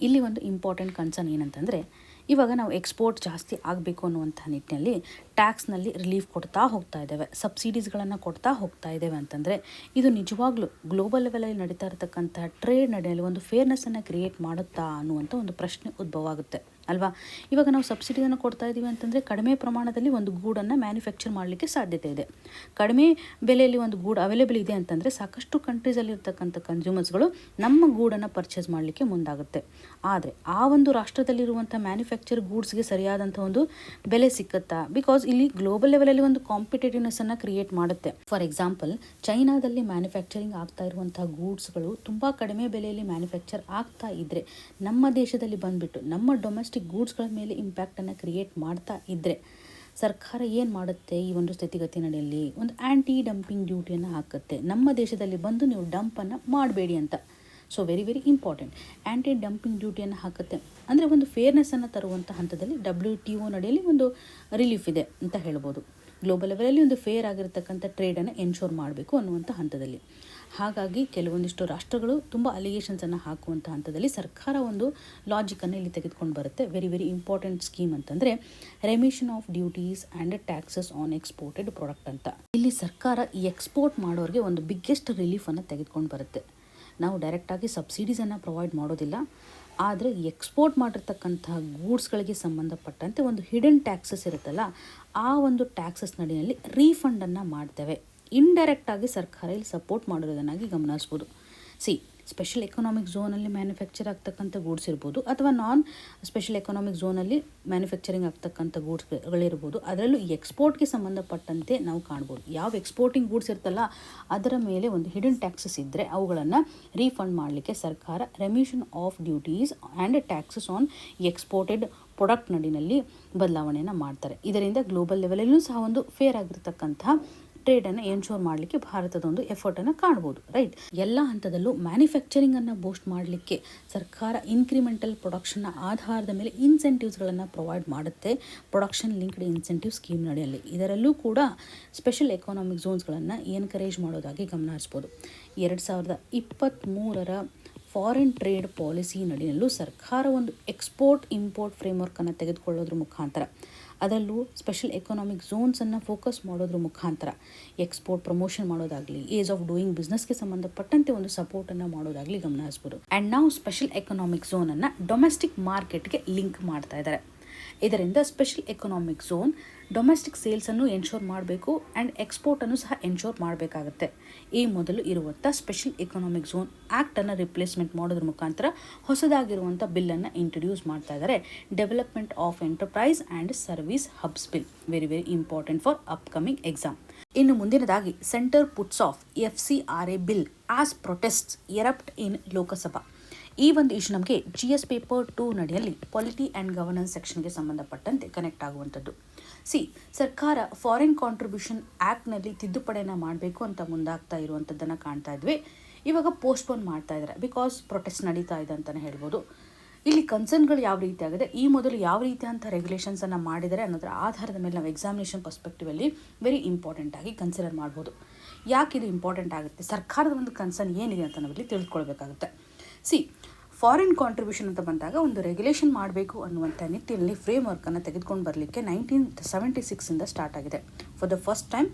ಇಲ್ಲಿ ಒಂದು ಇಂಪಾರ್ಟೆಂಟ್ ಕನ್ಸರ್ನ್ ಏನಂತಂದರೆ, ಇವಾಗ ನಾವು ಎಕ್ಸ್ಪೋರ್ಟ್ ಜಾಸ್ತಿ ಆಗಬೇಕು ಅನ್ನುವಂಥ ನಿಟ್ಟಿನಲ್ಲಿ ಟ್ಯಾಕ್ಸ್ನಲ್ಲಿ ರಿಲೀಫ್ ಕೊಡ್ತಾ ಹೋಗ್ತಾ ಇದ್ದೇವೆ, ಸಬ್ಸಿಡೀಸ್ಗಳನ್ನು ಕೊಡ್ತಾ ಹೋಗ್ತಾ ಇದ್ದೇವೆ ಅಂತಂದರೆ ಇದು ನಿಜವಾಗ್ಲೂ ಗ್ಲೋಬಲ್ ಲೆವೆಲಲ್ಲಿ ನಡೀತಾ ಇರತಕ್ಕಂಥ ಟ್ರೇಡ್ ನಡೆಯಲ್ಲಿ ಒಂದು ಫೇರ್ನೆಸ್ಸನ್ನು ಕ್ರಿಯೇಟ್ ಮಾಡುತ್ತಾ ಅನ್ನುವಂಥ ಒಂದು ಪ್ರಶ್ನೆ ಉದ್ಭವ ಆಗುತ್ತೆ ಅಲ್ವಾ. ಇವಾಗ ನಾವು ಸಬ್ಸಿಡಿಯನ್ನು ಕೊಡ್ತಾ ಇದ್ದೀವಿ ಅಂತಂದರೆ ಕಡಿಮೆ ಪ್ರಮಾಣದಲ್ಲಿ ಒಂದು ಗೂಡನ್ನು ಮ್ಯಾನುಫ್ಯಾಕ್ಚರ್ ಮಾಡಲಿಕ್ಕೆ ಸಾಧ್ಯತೆ ಇದೆ. ಕಡಿಮೆ ಬೆಲೆಯಲ್ಲಿ ಒಂದು ಗೂಡ್ ಅವೈಲೇಬಲ್ ಇದೆ ಅಂತಂದರೆ ಸಾಕಷ್ಟು ಕಂಟ್ರೀಸಲ್ಲಿರ್ತಕ್ಕಂಥ ಕನ್ಸ್ಯೂಮರ್ಸ್ಗಳು ನಮ್ಮ ಗೂಡನ್ನು ಪರ್ಚೇಸ್ ಮಾಡಲಿಕ್ಕೆ ಮುಂದಾಗುತ್ತೆ. ಆದರೆ ಆ ಒಂದು ರಾಷ್ಟ್ರದಲ್ಲಿರುವಂಥ ಮ್ಯಾನುಫ್ಯಾಕ್ಚರ್ ಗೂಡ್ಸ್ಗೆ ಸರಿಯಾದಂಥ ಒಂದು ಬೆಲೆ ಸಿಕ್ಕುತ್ತಾ? ಬಿಕಾಸ್ ಇಲ್ಲಿ ಗ್ಲೋಬಲ್ ಲೆವೆಲಲ್ಲಿ ಒಂದು ಕಾಂಪಿಟೇಟಿವ್ನೆಸ್ಸನ್ನು ಕ್ರಿಯೇಟ್ ಮಾಡುತ್ತೆ. ಫಾರ್ ಎಕ್ಸಾಂಪಲ್, ಚೈನಾದಲ್ಲಿ ಮ್ಯಾನುಫ್ಯಾಕ್ಚರಿಂಗ್ ಆಗ್ತಾ ಇರುವಂಥ ಗೂಡ್ಸ್ಗಳು ತುಂಬ ಕಡಿಮೆ ಬೆಲೆಯಲ್ಲಿ ಮ್ಯಾನುಫ್ಯಾಕ್ಚರ್ ಆಗ್ತಾ ಇದ್ದರೆ ನಮ್ಮ ದೇಶದಲ್ಲಿ ಬಂದುಬಿಟ್ಟು ನಮ್ಮ ಡೊಮೆಸ್ಟಿಕ್ ಗೂಡ್ಸ್ಗಳ ಮೇಲೆ ಇಂಪ್ಯಾಕ್ಟನ್ನು ಕ್ರಿಯೇಟ್ ಮಾಡ್ತಾ ಇದ್ದರೆ ಸರ್ಕಾರ ಏನು ಮಾಡುತ್ತೆ? ಈ ಒಂದು ಸ್ಥಿತಿಗತಿ ನಡೆಯಲ್ಲಿ ಒಂದು ಆ್ಯಂಟಿ ಡಂಪಿಂಗ್ ಡ್ಯೂಟಿಯನ್ನು ಹಾಕುತ್ತೆ. ನಮ್ಮ ದೇಶದಲ್ಲಿ ಬಂದು ನೀವು ಡಂಪನ್ನು ಮಾಡಬೇಡಿ ಅಂತ. So very important. Anti dumping ಡ್ಯೂಟಿಯನ್ನು ಹಾಕುತ್ತೆ ಅಂದರೆ ಒಂದು ಫೇರ್ನೆಸ್ಸನ್ನು ತರುವಂಥ ಹಂತದಲ್ಲಿ WTO ನಡೆಯಲ್ಲಿ ಒಂದು ರಿಲೀಫ್ ಇದೆ ಅಂತ ಹೇಳ್ಬೋದು. ಗ್ಲೋಬಲ್ ಲೆವೆಲಲ್ಲಿ ಒಂದು ಫೇರ್ ಆಗಿರತಕ್ಕಂಥ ಟ್ರೇಡನ್ನು ಎನ್ಶೋರ್ ಮಾಡಬೇಕು ಅನ್ನುವಂಥ ಹಂತದಲ್ಲಿ. ಹಾಗಾಗಿ ಕೆಲವೊಂದಿಷ್ಟು ರಾಷ್ಟ್ರಗಳು ತುಂಬ ಅಲಿಗೇಷನ್ಸನ್ನು ಹಾಕುವಂಥ ಹಂತದಲ್ಲಿ ಸರ್ಕಾರ ಒಂದು ಲಾಜಿಕನ್ನು ಇಲ್ಲಿ ತೆಗೆದುಕೊಂಡು ಬರುತ್ತೆ. ವೆರಿ ಇಂಪಾರ್ಟೆಂಟ್ ಸ್ಕೀಮ್ ಅಂತಂದರೆ remission of duties and taxes on exported product ಅಂತ. ಇಲ್ಲಿ ಸರ್ಕಾರ ಈ ಎಕ್ಸ್ಪೋರ್ಟ್ ಮಾಡೋರಿಗೆ ಒಂದು ಬಿಗ್ಗೆಸ್ಟ್ ರಿಲೀಫನ್ನು ತೆಗೆದುಕೊಂಡು ಬರುತ್ತೆ. ನಾವು ಡೈರೆಕ್ಟಾಗಿ ಸಬ್ಸಿಡೀಸನ್ನು ಪ್ರೊವೈಡ್ ಮಾಡೋದಿಲ್ಲ, ಆದರೆ ಎಕ್ಸ್ಪೋರ್ಟ್ ಮಾಡಿರ್ತಕ್ಕಂಥ ಗೂಡ್ಸ್ಗಳಿಗೆ ಸಂಬಂಧಪಟ್ಟಂತೆ ಒಂದು ಹಿಡನ್ ಟ್ಯಾಕ್ಸಸ್ ಇರುತ್ತಲ್ಲ, ಆ ಒಂದು ಟ್ಯಾಕ್ಸಸ್ ನಡಿನಲ್ಲಿ ರೀಫಂಡನ್ನು ಮಾಡ್ತೇವೆ. ಇಂಡೈರೆಕ್ಟಾಗಿ ಸರ್ಕಾರ ಇಲ್ಲಿ ಸಪೋರ್ಟ್ ಮಾಡಿರೋದನ್ನಾಗಿ ಗಮನಿಸ್ಬೋದು. ಸ್ಪೆಷಲ್ ಎಕನಾಮಿಕ್ ಝೋನಲ್ಲಿ ಮ್ಯಾನುಫ್ಯಾಕ್ಚರ್ ಆಗ್ತಕ್ಕಂಥ ಗೂಡ್ಸ್ ಇರ್ಬೋದು, ಅಥವಾ ನಾನ್ ಸ್ಪೆಷಲ್ ಎಕನಾಮಿಕ್ ಝೋನಲ್ಲಿ ಮ್ಯಾನುಫ್ಯಾಕ್ಚರಿಂಗ್ ಆಗ್ತಕ್ಕಂಥ ಗೂಡ್ಸ್ಗಳಿರ್ಬೋದು. ಅದರಲ್ಲೂ ಎಕ್ಸ್ಪೋರ್ಟ್ಗೆ ಸಂಬಂಧಪಟ್ಟಂತೆ ನಾವು ಕಾಣ್ಬೋದು. ಯಾವ ಎಕ್ಸ್ಪೋರ್ಟಿಂಗ್ ಗೂಡ್ಸ್ ಇರ್ತಲ್ಲ ಅದರ ಮೇಲೆ ಒಂದು ಹಿಡನ್ ಟ್ಯಾಕ್ಸಸ್ ಇದ್ದರೆ ಅವುಗಳನ್ನು ರೀಫಂಡ್ ಮಾಡಲಿಕ್ಕೆ ಸರ್ಕಾರ remission of duties and taxes on exported product ನಡಿನಲ್ಲಿ ಬದಲಾವಣೆಯನ್ನು ಮಾಡ್ತಾರೆ. ಇದರಿಂದ ಗ್ಲೋಬಲ್ ಲೆವೆಲಲ್ಲೂ ಸಹ ಒಂದು ಫೇರ್ ಆಗಿರ್ತಕ್ಕಂಥ ಟ್ರೇಡನ್ನು ಎನ್ಶೋರ್ ಮಾಡಲಿಕ್ಕೆ ಭಾರತದ ಒಂದು ಎಫರ್ಟನ್ನು ಕಾಣ್ಬೋದು. ರೈಟ್, ಎಲ್ಲ ಹಂತದಲ್ಲೂ ಮ್ಯಾನುಫ್ಯಾಕ್ಚರಿಂಗನ್ನು ಬೂಸ್ಟ್ ಮಾಡಲಿಕ್ಕೆ ಸರ್ಕಾರ ಇನ್ಕ್ರಿಮೆಂಟಲ್ ಪ್ರೊಡಕ್ಷನ್ನ ಆಧಾರದ ಮೇಲೆ ಇನ್ಸೆಂಟಿವ್ಸ್ಗಳನ್ನು ಪ್ರೊವೈಡ್ ಮಾಡುತ್ತೆ. ಪ್ರೊಡಕ್ಷನ್ ಲಿಂಕ್ಡ್ ಇನ್ಸೆಂಟಿವ್ ಸ್ಕೀಮ್ ನಡೆಯಲ್ಲಿ ಇದರಲ್ಲೂ ಕೂಡ ಸ್ಪೆಷಲ್ ಎಕನಾಮಿಕ್ ಝೋನ್ಸ್ಗಳನ್ನು ಎನ್ಕರೇಜ್ ಮಾಡೋದಾಗಿ ಗಮನಿಸ್ಬೋದು. 2023ರ ಫಾರಿನ್ ಟ್ರೇಡ್ ಪಾಲಿಸಿ ನಡಿನಲ್ಲೂ ಸರ್ಕಾರ ಒಂದು ಎಕ್ಸ್ಪೋರ್ಟ್ ಇಂಪೋರ್ಟ್ ಫ್ರೇಮ್ವರ್ಕನ್ನು ತೆಗೆದುಕೊಳ್ಳೋದ್ರ ಮುಖಾಂತರ, ಅದರಲ್ಲೂ ಸ್ಪೆಷಲ್ ಎಕನಾಮಿಕ್ ಝೋನ್ಸನ್ನು ಫೋಕಸ್ ಮಾಡೋದ್ರ ಮುಖಾಂತರ ಎಕ್ಸ್ಪೋರ್ಟ್ ಪ್ರಮೋಷನ್ ಮಾಡೋದಾಗಲಿ, ಏಸ್ ಆಫ್ ಡೂಯಿಂಗ್ ಬಿಸ್ನೆಸ್ಗೆ ಸಂಬಂಧಪಟ್ಟಂತೆ ಒಂದು ಸಪೋರ್ಟನ್ನು ಮಾಡೋದಾಗಲಿ ಗಮನಿಸ್ಬೋದು. ಆ್ಯಂಡ್ ನಾವು ಸ್ಪೆಷಲ್ ಎಕನಾಮಿಕ್ ಝೋನನ್ನು ಡೊಮೆಸ್ಟಿಕ್ ಮಾರ್ಕೆಟ್ಗೆ ಲಿಂಕ್ ಮಾಡ್ತಾ ಇದ್ದಾರೆ. ಇದರಿಂದ ಸ್ಪೆಷಲ್ ಎಕನಾಮಿಕ್ ಝೋನ್ ಡೊಮೆಸ್ಟಿಕ್ ಸೇಲ್ಸನ್ನು ಎನ್ಶೋರ್ ಮಾಡಬೇಕು ಆ್ಯಂಡ್ ಎಕ್ಸ್ಪೋರ್ಟನ್ನು ಸಹ ಎನ್ಶೋರ್ ಮಾಡಬೇಕಾಗುತ್ತೆ. ಈ ಮೊದಲು ಇರುವಂಥ ಸ್ಪೆಷಲ್ ಎಕನಾಮಿಕ್ ಝೋನ್ ಆ್ಯಕ್ಟನ್ನು ರಿಪ್ಲೇಸ್ಮೆಂಟ್ ಮಾಡೋದ್ರ ಮುಖಾಂತರ ಹೊಸದಾಗಿರುವಂಥ ಬಿಲ್ಲನ್ನು ಇಂಟ್ರೊಡ್ಯೂಸ್ ಮಾಡ್ತಾ ಇದ್ದಾರೆ. Development of enterprise and service hubs bill, very important for upcoming exam. ಇನ್ನು ಮುಂದಿನದಾಗಿ centre puts of FCRA bill as protests erupt in Lok Sabha. ಈ ಒಂದು ಇಶ್ಯೂ ನಮಗೆ GS paper 2 ನಡೆಯಲ್ಲಿ polity and governance ಸೆಕ್ಷನ್ಗೆ ಸಂಬಂಧಪಟ್ಟಂತೆ ಕನೆಕ್ಟ್ ಆಗುವಂಥದ್ದು. ಸರ್ಕಾರ ಫಾರಿನ್ ಕಾಂಟ್ರಿಬ್ಯೂಷನ್ ಆ್ಯಕ್ಟ್ನಲ್ಲಿ ತಿದ್ದುಪಡಿಯನ್ನು ಮಾಡಬೇಕು ಅಂತ ಮುಂದಾಗ್ತಾ ಇರುವಂಥದ್ದನ್ನು ಕಾಣ್ತಾ ಇದ್ವಿ. ಇವಾಗ ಪೋಸ್ಟ್ಪೋನ್ ಮಾಡ್ತಾ ಇದ್ದಾರೆ ಬಿಕಾಸ್ ಪ್ರೊಟೆಸ್ಟ್ ನಡೀತಾ ಇದೆ ಅಂತಲೇ ಹೇಳ್ಬೋದು. ಇಲ್ಲಿ ಕನ್ಸರ್ನ್ಗಳು ಯಾವ ರೀತಿ ಆಗಿದೆ, ಈ ಮೊದಲು ಯಾವ ರೀತಿಯಂಥ ರೆಗ್ಯುಲೇಷನ್ಸನ್ನು ಮಾಡಿದರೆ ಅನ್ನೋದರ ಆಧಾರದ ಮೇಲೆ ನಾವು ಎಕ್ಸಾಮಿನೇಷನ್ ಪರ್ಸ್ಪೆಕ್ಟಿವಲ್ಲಿ ವೆರಿ ಇಂಪಾರ್ಟೆಂಟಾಗಿ ಕನ್ಸಿಡರ್ ಮಾಡ್ಬೋದು. ಯಾಕೆ ಇದು ಇಂಪಾರ್ಟೆಂಟ್ ಆಗುತ್ತೆ, ಸರ್ಕಾರದ ಒಂದು ಕನ್ಸರ್ನ್ ಏನಿದೆ ಅಂತ ನಾವಿಲ್ಲಿ ತಿಳ್ಕೊಳ್ಬೇಕಾಗುತ್ತೆ. ಫಾರಿನ್ ಕಾಂಟ್ರಿಬ್ಯೂಷನ್ ಅಂತ ಬಂದಾಗ ಒಂದು ರೆಗ್ಯುಲೇಷನ್ ಮಾಡಬೇಕು ಅನ್ನುವಂಥ ನಿಟ್ಟಿನಲ್ಲಿ ಫ್ರೇಮ್ವರ್ಕನ್ನು ತೆಗೆದುಕೊಂಡು ಬರಲಿಕ್ಕೆ 1976ಇಂದ ಸ್ಟಾರ್ಟ್ ಆಗಿದೆ. For the first time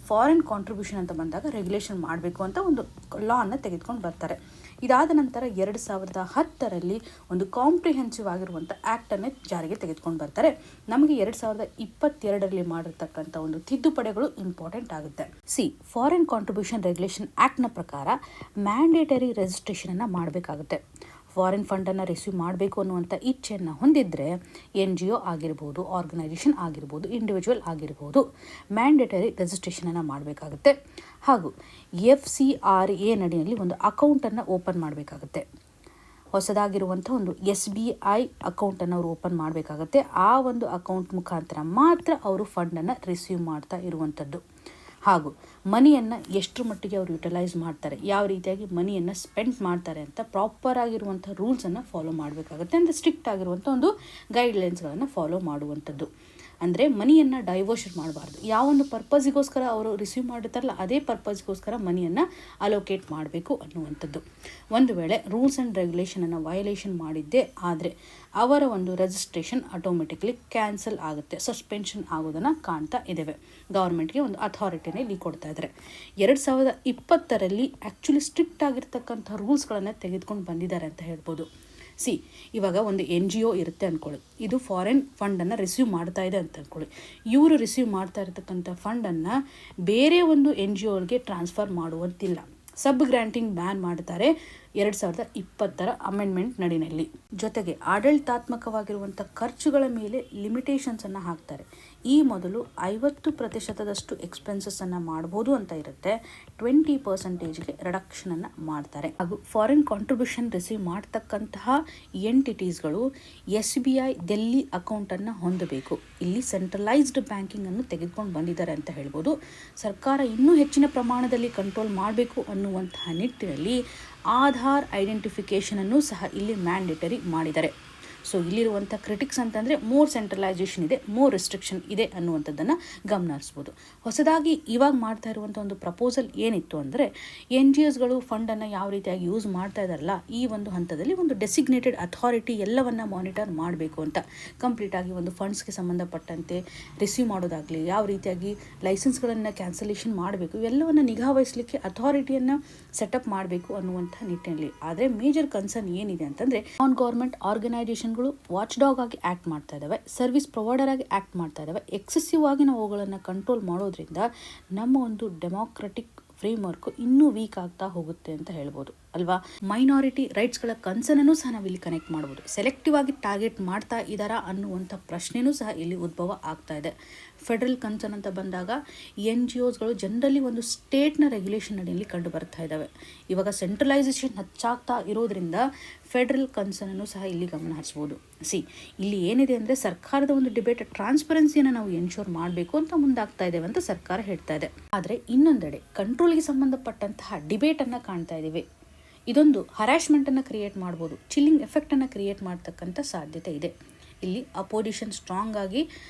foreign contribution ಅಂತ ಬಂದಾಗ ರೆಗ್ಯುಲೇಷನ್ ಮಾಡಬೇಕು ಅಂತ ಒಂದು ಲಾವನ್ನು ತೆಗೆದುಕೊಂಡು ಬರ್ತಾರೆ. ಇದಾದ ನಂತರ 2010ರಲ್ಲಿ ಒಂದು ಕಾಂಪ್ರಿಹೆನ್ಸಿವ್ ಆಗಿರುವಂಥ ಆ್ಯಕ್ಟನ್ನೇ ಜಾರಿಗೆ ತೆಗೆದುಕೊಂಡು ಬರ್ತಾರೆ. ನಮಗೆ 2022ರಲ್ಲಿ ಮಾಡಿರ್ತಕ್ಕಂಥ ಒಂದು ತಿದ್ದುಪಡಿಗಳು ಇಂಪಾರ್ಟೆಂಟ್ ಆಗುತ್ತೆ. ಫಾರಿನ್ ಕಾಂಟ್ರಿಬ್ಯೂಷನ್ ರೆಗ್ಯುಲೇಷನ್ ಆ್ಯಕ್ಟ್ನ ಪ್ರಕಾರ ಮ್ಯಾಂಡೇಟರಿ ರಿಜಿಸ್ಟ್ರೇಷನನ್ನು ಮಾಡಬೇಕಾಗುತ್ತೆ. ಫಾರಿನ್ ಫಂಡನ್ನು ರಿಸೀವ್ ಮಾಡಬೇಕು ಅನ್ನುವಂಥ ಇಚ್ಛೆಯನ್ನು ಹೊಂದಿದ್ರೆ NGO ಆಗಿರ್ಬೋದು, ಆರ್ಗನೈಸೇಷನ್ ಆಗಿರ್ಬೋದು, ಇಂಡಿವಿಜುವಲ್ ಆಗಿರ್ಬೋದು, ಮ್ಯಾಂಡೇಟರಿ ರಿಜಿಸ್ಟ್ರೇಷನನ್ನು ಮಾಡಬೇಕಾಗುತ್ತೆ. ಹಾಗೂ FCRA ನಡಿನಲ್ಲಿ ಒಂದು ಅಕೌಂಟನ್ನು ಓಪನ್ ಮಾಡಬೇಕಾಗುತ್ತೆ. ಹೊಸದಾಗಿರುವಂಥ ಒಂದು SBI ಅಕೌಂಟನ್ನು ಅವರು ಓಪನ್ ಮಾಡಬೇಕಾಗುತ್ತೆ. ಆ ಒಂದು ಅಕೌಂಟ್ ಮುಖಾಂತರ ಮಾತ್ರ ಅವರು ಫಂಡನ್ನು ರಿಸೀವ್ ಮಾಡ್ತಾ ಇರುವಂಥದ್ದು. ಹಾಗೂ ಮನಿಯನ್ನು ಎಷ್ಟರ ಮಟ್ಟಿಗೆ ಅವರು ಯುಟಿಲೈಸ್ ಮಾಡ್ತಾರೆ, ಯಾವ ರೀತಿಯಾಗಿ ಮನಿಯನ್ನು ಸ್ಪೆಂಡ್ ಮಾಡ್ತಾರೆ ಅಂತ ಪ್ರಾಪರ್ ಆಗಿರುವಂಥ ರೂಲ್ಸನ್ನು ಫಾಲೋ ಮಾಡಬೇಕಾಗುತ್ತೆ. ಅಂದರೆ ಸ್ಟ್ರಿಕ್ಟ್ ಆಗಿರುವಂಥ ಒಂದು ಗೈಡ್ಲೈನ್ಸ್ಗಳನ್ನು ಫಾಲೋ ಮಾಡುವಂಥದ್ದು. ಅಂದರೆ ಮನಿಯನ್ನು ಡೈವರ್ಷನ್ ಮಾಡಬಾರ್ದು. ಯಾವೊಂದು ಪರ್ಪಸ್ಗೋಸ್ಕರ ಅವರು ರಿಸೀವ್ ಮಾಡಿರ್ತಾರಲ್ಲ ಅದೇ ಪರ್ಪಸ್ಗೋಸ್ಕರ ಮನಿಯನ್ನು ಅಲೋಕೇಟ್ ಮಾಡಬೇಕು ಅನ್ನುವಂಥದ್ದು. ಒಂದು ವೇಳೆ ರೂಲ್ಸ್ ಆ್ಯಂಡ್ ರೆಗ್ಯುಲೇಷನನ್ನು ವಯಲೇಷನ್ ಮಾಡಿದ್ದೇ ಆದರೆ ಅವರ ಒಂದು ರಿಜಿಸ್ಟ್ರೇಷನ್ ಆಟೋಮೆಟಿಕ್ಲಿ ಕ್ಯಾನ್ಸಲ್ ಆಗುತ್ತೆ, ಸಸ್ಪೆನ್ಷನ್ ಆಗೋದನ್ನು ಕಾಣ್ತಾ ಇದ್ದೇವೆ. ಗೌರ್ಮೆಂಟ್ಗೆ ಒಂದು ಅಥಾರಿಟಿನೇ ಇಲ್ಲಿ ಕೊಡ್ತಾ ಇದ್ದಾರೆ. 2020ರಲ್ಲಿ ಆ್ಯಕ್ಚುಲಿ ಸ್ಟ್ರಿಕ್ಟ್ ಆಗಿರ್ತಕ್ಕಂಥ ರೂಲ್ಸ್ಗಳನ್ನು ತೆಗೆದುಕೊಂಡು ಬಂದಿದ್ದಾರೆ ಅಂತ ಹೇಳ್ಬೋದು. ಇವಾಗ ಒಂದು NGO ಇರುತ್ತೆ ಅಂದ್ಕೊಳ್ಳಿ, ಇದು ಫಾರಿನ್ ಫಂಡನ್ನು ರಿಸೀವ್ ಮಾಡ್ತಾ ಇದೆ ಅಂತ ಅಂದ್ಕೊಳ್ಳಿ. ಇವರು ರಿಸೀವ್ ಮಾಡ್ತಾ ಇರತಕ್ಕಂಥ ಫಂಡನ್ನು ಬೇರೆ ಒಂದು NGOಗೆ ಟ್ರಾನ್ಸ್ಫರ್ ಮಾಡುವಂತಿಲ್ಲ. ಸಬ್ ಗ್ರ್ಯಾಂಟಿಂಗ್ ಬ್ಯಾನ್ ಮಾಡ್ತಾರೆ 2020ರ ಅಮೆಂಡ್ಮೆಂಟ್ ನಡಿನಲ್ಲಿ. ಜೊತೆಗೆ ಆಡಳಿತಾತ್ಮಕವಾಗಿರುವಂಥ ಖರ್ಚುಗಳ ಮೇಲೆ ಲಿಮಿಟೇಷನ್ಸನ್ನು ಹಾಕ್ತಾರೆ. ಈ ಮೊದಲು 50% ಎಕ್ಸ್ಪೆನ್ಸಸ್ಸನ್ನು ಮಾಡ್ಬೋದು ಅಂತ ಇರುತ್ತೆ, 20%ಗೆ ರಿಡಕ್ಷನನ್ನು ಮಾಡ್ತಾರೆ. ಹಾಗೂ ಫಾರಿನ್ ಕಾಂಟ್ರಿಬ್ಯೂಷನ್ ರಿಸೀವ್ ಮಾಡ್ತಕ್ಕಂತಹ ಎಂಟಿಟೀಸ್ಗಳು SBI ಡೆಲ್ಲಿ ಅಕೌಂಟನ್ನು ಹೊಂದಬೇಕು. ಇಲ್ಲಿ ಸೆಂಟ್ರಲೈಸ್ಡ್ ಬ್ಯಾಂಕಿಂಗನ್ನು ತೆಗೆದುಕೊಂಡು ಬಂದಿದ್ದಾರೆ ಅಂತ ಹೇಳ್ಬೋದು. ಸರ್ಕಾರ ಇನ್ನೂ ಹೆಚ್ಚಿನ ಪ್ರಮಾಣದಲ್ಲಿ ಕಂಟ್ರೋಲ್ ಮಾಡಬೇಕು ಅನ್ನುವಂತಹ ನಿಟ್ಟಿನಲ್ಲಿ ಆಧಾರ್ ಐಡೆಂಟಿಫಿಕೇಷನನ್ನು ಸಹ ಇಲ್ಲಿ ಮ್ಯಾಂಡೇಟರಿ ಮಾಡಿದ್ದಾರೆ. ಇಲ್ಲಿರುವಂಥ ಕ್ರಿಟಿಕ್ಸ್ ಅಂತಂದರೆ ಮೋರ್ ಸೆಂಟ್ರಲೈಸೇಷನ್ ಇದೆ, ಮೋರ್ ರೆಸ್ಟ್ರಿಕ್ಷನ್ ಇದೆ ಅನ್ನುವಂಥದ್ದನ್ನು ಗಮನಿಸ್ಬೋದು. ಹೊಸದಾಗಿ ಇವಾಗ ಮಾಡ್ತಾ ಇರುವಂಥ ಒಂದು ಪ್ರಪೋಸಲ್ ಏನಿತ್ತು ಅಂದರೆ NGOಸ್ಗಳು ಫಂಡನ್ನು ಯಾವ ರೀತಿಯಾಗಿ ಯೂಸ್ ಮಾಡ್ತಾ ಇದ್ದಾರಲ್ಲ ಈ ಒಂದು ಹಂತದಲ್ಲಿ ಒಂದು ಡೆಸಿಗ್ನೇಟೆಡ್ ಅಥಾರಿಟಿ ಎಲ್ಲವನ್ನ ಮಾನಿಟರ್ ಮಾಡಬೇಕು ಅಂತ. ಕಂಪ್ಲೀಟಾಗಿ ಒಂದು ಫಂಡ್ಸ್ಗೆ ಸಂಬಂಧಪಟ್ಟಂತೆ ರಿಸೀವ್ ಮಾಡೋದಾಗಲಿ, ಯಾವ ರೀತಿಯಾಗಿ ಲೈಸೆನ್ಸ್ಗಳನ್ನು ಕ್ಯಾನ್ಸಲೇಷನ್ ಮಾಡಬೇಕು, ಇವೆಲ್ಲವನ್ನು ನಿಗಾ ವಹಿಸಲಿಕ್ಕೆ ಅಥಾರಿಟಿಯನ್ನು ಸೆಟಪ್ ಮಾಡಬೇಕು ಅನ್ನುವಂಥ ನಿಟ್ಟಿನಲ್ಲಿ. ಆದರೆ ಮೇಜರ್ ಕನ್ಸರ್ನ್ ಏನಿದೆ ಅಂತಂದರೆ ನಾನ್ ಗೌರ್ಮೆಂಟ್ ಆರ್ಗನೈಸೇಷನ್ ವಾಚ್ ಡಾಗ್ ಆಗಿ ಆ್ಯಕ್ಟ್ ಮಾಡ್ತಾ ಇದ್ದಾವೆ, ಸರ್ವಿಸ್ ಪ್ರೊವೈಡರ್ ಆಗಿ ಆ್ಯಕ್ಟ್ ಮಾಡ್ತಾ ಇದ್ದಾವೆ. ಎಕ್ಸೆಸಿವ್ ಆಗಿ ನಾವು ಅವುಗಳನ್ನು ಕಂಟ್ರೋಲ್ ಮಾಡೋದ್ರಿಂದ ನಮ್ಮ ಒಂದು ಡೆಮೋಕ್ರೆಟಿಕ್ ಫ್ರೇಮ್ವರ್ಕ್ ಇನ್ನೂ ವೀಕ್ ಆಗ್ತಾ ಹೋಗುತ್ತೆ ಅಂತ ಹೇಳ್ಬೋದು ಅಲ್ವಾ. ಮೈನಾರಿಟಿ ರೈಟ್ಸ್ಗಳ ಕನ್ಸರ್ನನ್ನು ಸಹ ನಾವಿಲ್ಲಿ ಕನೆಕ್ಟ್ ಮಾಡ್ಬೋದು. ಸೆಲೆಕ್ಟಿವ್ ಆಗಿ ಟಾರ್ಗೆಟ್ ಮಾಡ್ತಾ ಇದ್ದಾರಾ ಅನ್ನುವಂಥ ಪ್ರಶ್ನೆನೂ ಸಹ ಇಲ್ಲಿ ಉದ್ಭವ ಆಗ್ತಾ ಇದೆ. ಫೆಡರಲ್ ಕನ್ಸರ್ನ್ ಅಂತ ಬಂದಾಗ NGOಸ್ಗಳು ಜನರಲಿ ಒಂದು ಸ್ಟೇಟ್ನ ರೆಗ್ಯುಲೇಷನ್ ಅಡಿಯಲ್ಲಿ ಕಂಡು ಬರ್ತಾ ಇದ್ದಾವೆ. ಇವಾಗ ಸೆಂಟ್ರಲೈಸೇಷನ್ ಹೆಚ್ಚಾಗ್ತಾ ಇರೋದ್ರಿಂದ ಫೆಡರಲ್ ಕನ್ಸರ್ನನ್ನು ಸಹ ಇಲ್ಲಿ ಗಮನ ಹರಿಸ್ಬೋದು. ಇಲ್ಲಿ ಏನಿದೆ ಅಂದರೆ ಸರ್ಕಾರದ ಒಂದು ಡಿಬೇಟ್ ಟ್ರಾನ್ಸ್ಪರೆನ್ಸಿಯನ್ನು ನಾವು ಎನ್ಶೋರ್ ಮಾಡಬೇಕು ಅಂತ ಮುಂದಾಗ್ತಾ ಇದ್ದೇವೆ ಅಂತ ಸರ್ಕಾರ ಹೇಳ್ತಾ ಇದೆ. ಆದರೆ ಇನ್ನೊಂದೆಡೆ ಕಂಟ್ರೋಲ್ಗೆ ಸಂಬಂಧಪಟ್ಟಂತಹ ಡಿಬೇಟನ್ನು ಕಾಣ್ತಾ ಇದ್ದೀವಿ. ಇದೊಂದು ಹರಾಸ್ಮೆಂಟನ್ನು ಕ್ರಿಯೇಟ್ ಮಾಡ್ಬೋದು, ಚಿಲ್ಲಿಂಗ್ ಎಫೆಕ್ಟನ್ನು ಕ್ರಿಯೇಟ್ ಮಾಡ್ತಕ್ಕಂಥ ಸಾಧ್ಯತೆ ಇದೆ. ಇಲ್ಲಿ ಅಪೋಸಿಷನ್ ಸ್ಟ್ರಾಂಗ್ ಆಗಿ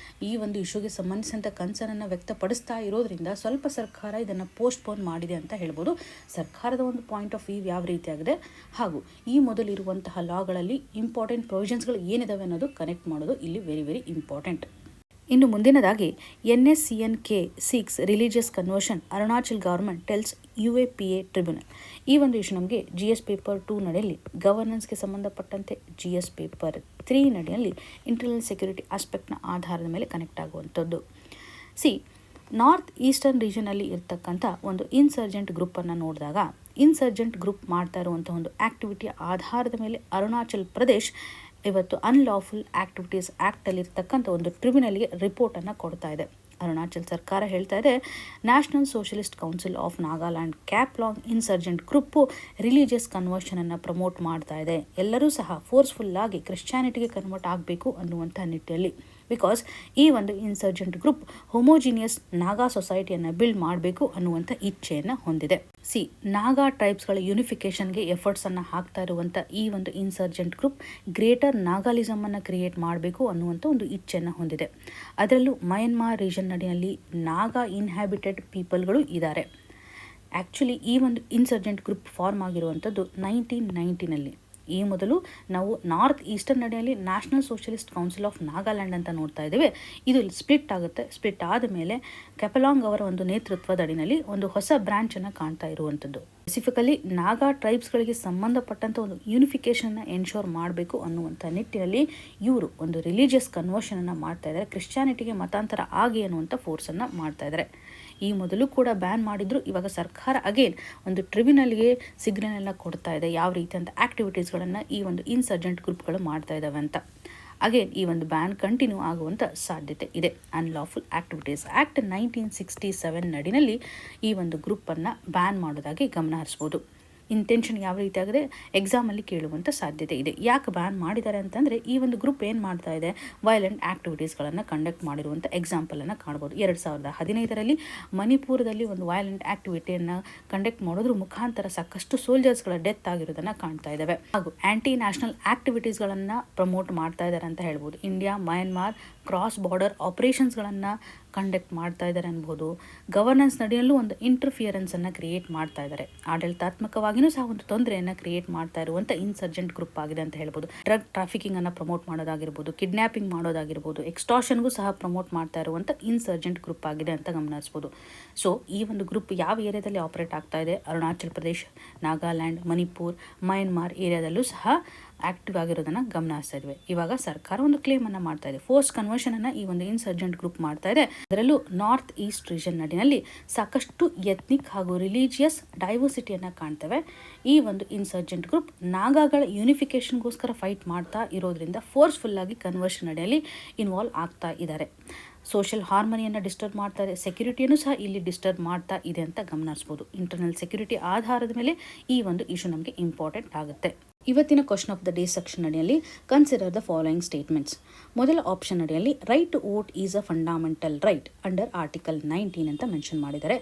ಈ ಒಂದು ಇಶ್ಯೂಗೆ ಸಂಬಂಧಿಸಿದಂಥ ಕನ್ಸರ್ನನ್ನು ವ್ಯಕ್ತಪಡಿಸ್ತಾ ಇರೋದ್ರಿಂದ ಸ್ವಲ್ಪ ಸರ್ಕಾರ ಇದನ್ನು ಪೋಸ್ಟ್ಪೋನ್ ಮಾಡಿದೆ ಅಂತ ಹೇಳ್ಬೋದು. ಸರ್ಕಾರದ ಒಂದು ಪಾಯಿಂಟ್ ಆಫ್ ವ್ಯೂ ಯಾವ ರೀತಿಯಾಗಿದೆ ಹಾಗೂ ಈ ಮೊದಲಿರುವಂತಹ ಲಾಗಳಲ್ಲಿ ಇಂಪಾರ್ಟೆಂಟ್ ಪ್ರೊವಿಷನ್ಸ್ಗಳು ಏನಿದಾವೆ ಅನ್ನೋದು ಕನೆಕ್ಟ್ ಮಾಡೋದು ಇಲ್ಲಿ ವೆರಿ ವೆರಿ ಇಂಪಾರ್ಟೆಂಟ್. ಇನ್ನು ಮುಂದಿನದಾಗಿ NSCNK seeks religious conversion, Arunachal government tells UAPA tribunal. ಈ ಒಂದು ಇಶ್ಯೂ ನಮಗೆ GS ಪೇಪರ್ 2 ನಡೆಯಲ್ಲಿ ಗವರ್ನೆನ್ಸ್ಗೆ ಸಂಬಂಧಪಟ್ಟಂತೆ, GS ಪೇಪರ್ 3 ನಡೆಯಲ್ಲಿ ಇಂಟರ್ನಲ್ ಸೆಕ್ಯೂರಿಟಿ ಆಸ್ಪೆಕ್ಟ್ನ ಆಧಾರದ ಮೇಲೆ ಕನೆಕ್ಟ್ ಆಗುವಂಥದ್ದು. ನಾರ್ತ್ ಈಸ್ಟರ್ನ್ ರೀಜನಲ್ಲಿ ಇರ್ತಕ್ಕಂಥ ಒಂದು ಇನ್ಸರ್ಜೆಂಟ್ ಗ್ರೂಪನ್ನು ನೋಡಿದಾಗ ಇನ್ಸರ್ಜೆಂಟ್ ಗ್ರೂಪ್ ಮಾಡ್ತಾ ಇರುವಂಥ ಒಂದು ಆ್ಯಕ್ಟಿವಿಟಿಯ ಆಧಾರದ ಮೇಲೆ ಅರುಣಾಚಲ್ ಪ್ರದೇಶ್ ಇವತ್ತು ಅನ್ಲಾಫುಲ್ ಆ್ಯಕ್ಟಿವಿಟೀಸ್ ಆ್ಯಕ್ಟಲ್ಲಿರ್ತಕ್ಕಂಥ ಒಂದು ಟ್ರಿಬ್ಯುನಲ್ಗೆ ರಿಪೋರ್ಟನ್ನು ಕೊಡ್ತಾ ಇದೆ. ಅರುಣಾಚಲ್ ಸರ್ಕಾರ ಹೇಳ್ತಾ ಇದೆ, national socialist council of Nagaland Khaplang insurgent group religious ಕನ್ವರ್ಷನನ್ನು ಪ್ರಮೋಟ್ ಮಾಡ್ತಾ ಇದೆ. ಎಲ್ಲರೂ ಸಹ ಫೋರ್ಸ್ಫುಲ್ಲಾಗಿ ಕ್ರಿಶ್ಚಿಯಾನಿಟಿಗೆ ಕನ್ವರ್ಟ್ ಆಗಬೇಕು ಅನ್ನುವಂಥ ನಿಟ್ಟಿನಲ್ಲಿ. ಬಿಕಾಸ್ ಈ ಒಂದು ಇನ್ಸರ್ಜೆಂಟ್ ಗ್ರೂಪ್ ಹೋಮೋಜಿನಿಯಸ್ ನಾಗಾ ಸೊಸೈಟಿಯನ್ನು ಬಿಲ್ಡ್ ಮಾಡಬೇಕು ಅನ್ನುವಂಥ ಇಚ್ಛೆಯನ್ನು ಹೊಂದಿದೆ. ನಾಗಾ ಟ್ರೈಬ್ಸ್ಗಳ ಯೂನಿಫಿಕೇಷನ್ಗೆ ಎಫರ್ಟ್ಸನ್ನು ಹಾಕ್ತಾ ಇರುವಂಥ ಈ ಒಂದು ಇನ್ಸರ್ಜೆಂಟ್ ಗ್ರೂಪ್ ಗ್ರೇಟರ್ ನಾಗಾಲಿಸಮನ್ನು ಕ್ರಿಯೇಟ್ ಮಾಡಬೇಕು ಅನ್ನುವಂಥ ಒಂದು ಇಚ್ಛೆಯನ್ನು ಹೊಂದಿದೆ. ಅದರಲ್ಲೂ ಮಯನ್ಮಾರ್ ರೀಜನ್ ನಡಿನಲ್ಲಿ ನಾಗಾ ಇನ್ಹ್ಯಾಬಿಟೆಡ್ ಪೀಪಲ್ಗಳು ಇದ್ದಾರೆ. ಆ್ಯಕ್ಚುಲಿ ಈ ಒಂದು ಇನ್ಸರ್ಜೆಂಟ್ ಗ್ರೂಪ್ ಫಾರ್ಮ್ ಆಗಿರುವಂಥದ್ದು 1990ನಲ್ಲಿ. ಈ ಮೊದಲು ನಾವು ನಾರ್ತ್ ಈಸ್ಟರ್ನ್ ನಡೆಯಲ್ಲಿ national socialist council of Nagaland ಅಂತ ನೋಡ್ತಾ ಇದ್ದೇವೆ. ಇದು ಸ್ಪ್ಲಿಟ್ ಆಗುತ್ತೆ. ಸ್ಪ್ಲಿಟ್ ಆದ ಮೇಲೆ ಕೆಪಲಾಂಗ್ ಅವರ ಒಂದು ನೇತೃತ್ವದ ಅಡಿನಲ್ಲಿ ಒಂದು ಹೊಸ ಬ್ರಾಂಚನ್ನು ಕಾಣ್ತಾ ಇರುವಂಥದ್ದು. ಸ್ಪೆಸಿಫಿಕಲಿ ನಾಗಾ ಟ್ರೈಬ್ಸ್ಗಳಿಗೆ ಸಂಬಂಧಪಟ್ಟಂಥ ಒಂದು ಯೂನಿಫಿಕೇಷನ್ನ ಎನ್ಶೋರ್ ಮಾಡಬೇಕು ಅನ್ನುವಂಥ ನಿಟ್ಟಿನಲ್ಲಿ ಇವರು ಒಂದು ರಿಲಿಜಿಯಸ್ ಕನ್ವರ್ಷನನ್ನು ಮಾಡ್ತಾ ಇದ್ದಾರೆ. ಕ್ರಿಶ್ಚಿಯಾನಿಟಿಗೆ ಮತಾಂತರ ಆಗಿ ಅನ್ನುವಂಥ ಫೋರ್ಸನ್ನು ಮಾಡ್ತಾ ಇದ್ದಾರೆ. ಈ ಮೊದಲು ಕೂಡ ಬ್ಯಾನ್ ಮಾಡಿದ್ರು. ಇವಾಗ ಸರ್ಕಾರ ಅಗೇನ್ ಒಂದು ಟ್ರಿಬ್ಯುನಲ್ಗೆ ಸಿಗ್ನಲನ್ನು ಕೊಡ್ತಾ ಇದೆ ಯಾವ ರೀತಿಯಂಥ ಆ್ಯಕ್ಟಿವಿಟೀಸ್ಗಳನ್ನು ಈ ಒಂದು ಇನ್ಸರ್ಜೆಂಟ್ ಗ್ರೂಪ್ಗಳು ಮಾಡ್ತಾ ಇದ್ದಾವೆ ಅಂತ. ಅಗೇನ್ ಈ ಒಂದು ಬ್ಯಾನ್ ಕಂಟಿನ್ಯೂ ಆಗುವಂಥ ಸಾಧ್ಯತೆ ಇದೆ. ಅನ್ಲಾಫುಲ್ ಆ್ಯಕ್ಟಿವಿಟೀಸ್ ಆ್ಯಕ್ಟ್ 1967 ನಡಿನಲ್ಲಿ ಈ ಒಂದು ಗ್ರೂಪನ್ನು ಬ್ಯಾನ್ ಮಾಡೋದಾಗಿ ಗಮನ ಹರಿಸ್ಬೋದು. ಇಂಟೆನ್ಷನ್ ಯಾವ ರೀತಿ ಆಗಿದೆ ಎಕ್ಸಾಮಲ್ಲಿ ಕೇಳುವಂಥ ಸಾಧ್ಯತೆ ಇದೆ. ಯಾಕೆ ಬ್ಯಾನ್ ಮಾಡಿದ್ದಾರೆ ಅಂತಂದರೆ ಈ ಒಂದು ಗ್ರೂಪ್ ಏನು ಮಾಡ್ತಾ ಇದೆ, ವೈಲೆಂಟ್ ಆ್ಯಕ್ಟಿವಿಟೀಸ್ಗಳನ್ನು ಕಂಡಕ್ಟ್ ಮಾಡಿರುವಂಥ ಎಕ್ಸಾಂಪಲನ್ನು ಕಾಣ್ಬೋದು. 2015ರಲ್ಲಿ ಮಣಿಪುರದಲ್ಲಿ ಒಂದು ವೈಲೆಂಟ್ ಆ್ಯಕ್ಟಿವಿಟಿಯನ್ನು ಕಂಡಕ್ಟ್ ಮಾಡೋದ್ರ ಮುಖಾಂತರ ಸಾಕಷ್ಟು ಸೋಲ್ಜರ್ಸ್ಗಳ ಡೆತ್ ಆಗಿರೋದನ್ನು ಕಾಣ್ತಾ ಇದ್ದಾವೆ. ಹಾಗೂ ಆ್ಯಂಟಿ ನ್ಯಾಷನಲ್ ಆ್ಯಕ್ಟಿವಿಟೀಸ್ಗಳನ್ನು ಪ್ರಮೋಟ್ ಮಾಡ್ತಾ ಇದ್ದಾರೆ ಅಂತ ಹೇಳ್ಬೋದು. ಇಂಡಿಯಾ ಮಯನ್ಮಾರ್ ಕ್ರಾಸ್ ಬಾರ್ಡರ್ ಆಪರೇಷನ್ಸ್ಗಳನ್ನು ಕಂಡಕ್ಟ್ ಮಾಡ್ತಾ ಇದ್ದಾರೆ ಅನ್ಬೋದು. ಗವರ್ನೆನ್ಸ್ ನಡಿಯಲ್ಲೂ ಒಂದು ಇಂಟರ್ಫಿಯರೆನ್ಸನ್ನು ಕ್ರಿಯೇಟ್ ಮಾಡ್ತಾ ಇದ್ದಾರೆ. ಆಡಳಿತಾತ್ಮಕವಾಗಿಯೂ ಸಹ ಒಂದು ತೊಂದರೆಯನ್ನು ಕ್ರಿಯೇಟ್ ಮಾಡ್ತಾ ಇರುವಂಥ ಇನ್ಸರ್ಜೆಂಟ್ ಗ್ರೂಪ್ ಆಗಿದೆ ಅಂತ ಹೇಳ್ಬೋದು. ಡ್ರಗ್ ಟ್ರಾಫಿಕಿಂಗನ್ನು ಪ್ರಮೋಟ್ ಮಾಡೋದಾಗಿರ್ಬೋದು, ಕಿಡ್ನ್ಯಾಪಿಂಗ್ ಮಾಡೋದಾಗಿರ್ಬೋದು, ಎಕ್ಸ್ಟಾರ್ಷನ್ಗೂ ಸಹ ಪ್ರಮೋಟ್ ಮಾಡ್ತಾ ಇರುವಂಥ ಇನ್ಸರ್ಜೆಂಟ್ ಗ್ರೂಪ್ ಆಗಿದೆ ಅಂತ ಗಮನಿಸ್ಬೋದು. ಸೊ ಈ ಒಂದು ಗ್ರೂಪ್ ಯಾವ ಏರಿಯಾದಲ್ಲಿ ಆಪರೇಟ್ ಆಗ್ತಾ ಇದೆ, ಅರುಣಾಚಲ್ ಪ್ರದೇಶ್, ನಾಗಾಲ್ಯಾಂಡ್, ಮಣಿಪುರ್, ಮಯನ್ಮಾರ್ ಏರಿಯಾದಲ್ಲೂ ಸಹ ಆಕ್ಟಿವ್ ಆಗಿರೋದನ್ನು ಗಮನಿಸ್ತಾ ಇದ್ವಿ. ಇವಾಗ ಸರ್ಕಾರ ಒಂದು ಕ್ಲೇಮನ್ನು ಮಾಡ್ತಾ ಇದೆ. ಫೋರ್ಸ್ ಕನ್ವರ್ಷನನ್ನು ಈ ಒಂದು ಇನ್ಸರ್ಜೆಂಟ್ ಗ್ರೂಪ್ ಮಾಡ್ತಾ ಇದೆ. ಅದರಲ್ಲೂ ನಾರ್ತ್ ಈಸ್ಟ್ ರೀಜನ್ ನಡಿನಲ್ಲಿ ಸಾಕಷ್ಟು ಎತ್ನಿಕ್ ಹಾಗೂ ರಿಲಿಜಿಯಸ್ ಡೈವರ್ಸಿಟಿಯನ್ನು ಕಾಣ್ತೇವೆ. ಈ ಒಂದು ಇನ್ಸರ್ಜೆಂಟ್ ಗ್ರೂಪ್ ನಾಗಾಗಳ ಯೂನಿಫಿಕೇಷನ್ಗೋಸ್ಕರ ಫೈಟ್ ಮಾಡ್ತಾ ಇರೋದ್ರಿಂದ ಫೋರ್ಸ್ಫುಲ್ಲಾಗಿ ಕನ್ವರ್ಷನ್ ನಡೆಯಲ್ಲಿ ಇನ್ವಾಲ್ವ್ ಆಗ್ತಾ ಇದ್ದಾರೆ. ಸೋಷಿಯಲ್ ಹಾರ್ಮನಿಯನ್ನು ಡಿಸ್ಟರ್ಬ್ ಮಾಡ್ತಾ ಇದೆ. ಸೆಕ್ಯೂರಿಟಿಯನ್ನು ಸಹ ಇಲ್ಲಿ ಡಿಸ್ಟರ್ಬ್ ಮಾಡ್ತಾ ಇದೆ ಅಂತ ಗಮನಿಸ್ಬೋದು. ಇಂಟರ್ನಲ್ ಸೆಕ್ಯೂರಿಟಿ ಆಧಾರದ ಮೇಲೆ ಈ ಒಂದು ಇಶ್ಯೂ ನಮಗೆ ಇಂಪಾರ್ಟೆಂಟ್ ಆಗುತ್ತೆ. ಇವತ್ತಿನ question of the day section ಅಡಿಯಲ್ಲಿ ಕನ್ಸಿಡರ್ ದ ಫಾಲೋಯಿಂಗ್ ಸ್ಟೇಟ್ಮೆಂಟ್ಸ್. ಮೊದಲ ಆಪ್ಷನ್ ಅಡಿಯಲ್ಲಿ right to vote is a fundamental right under article 19 ಅಂತ ಮೆನ್ಷನ್ ಮಾಡಿದ್ದಾರೆ.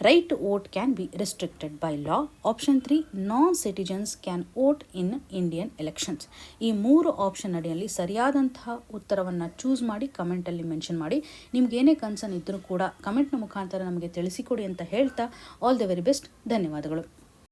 Right to vote can be restricted by law. Option 3 non citizens can vote in Indian elections. ಈ 3 option ಅಡಿಯಲ್ಲಿ ಸರಿಯಾದಂತಹ ಉತ್ತರವನ್ನು choose ಮಾಡಿ ಕಮೆಂಟಲ್ಲಿ ಮೆನ್ಷನ್ ಮಾಡಿ. ನಿಮ್ಗೆ ಏನೇ ಕನ್ಸರ್ನ್ ಇದ್ದರೂ ಕೂಡ ಕಮೆಂಟ್ನ ಮುಖಾಂತರ ನಮಗೆ ತಿಳಿಸಿಕೊಡಿ ಅಂತ ಹೇಳ್ತಾ ಆಲ್ ದ ವೆರಿ ಬೆಸ್ಟ್. ಧನ್ಯವಾದಗಳು.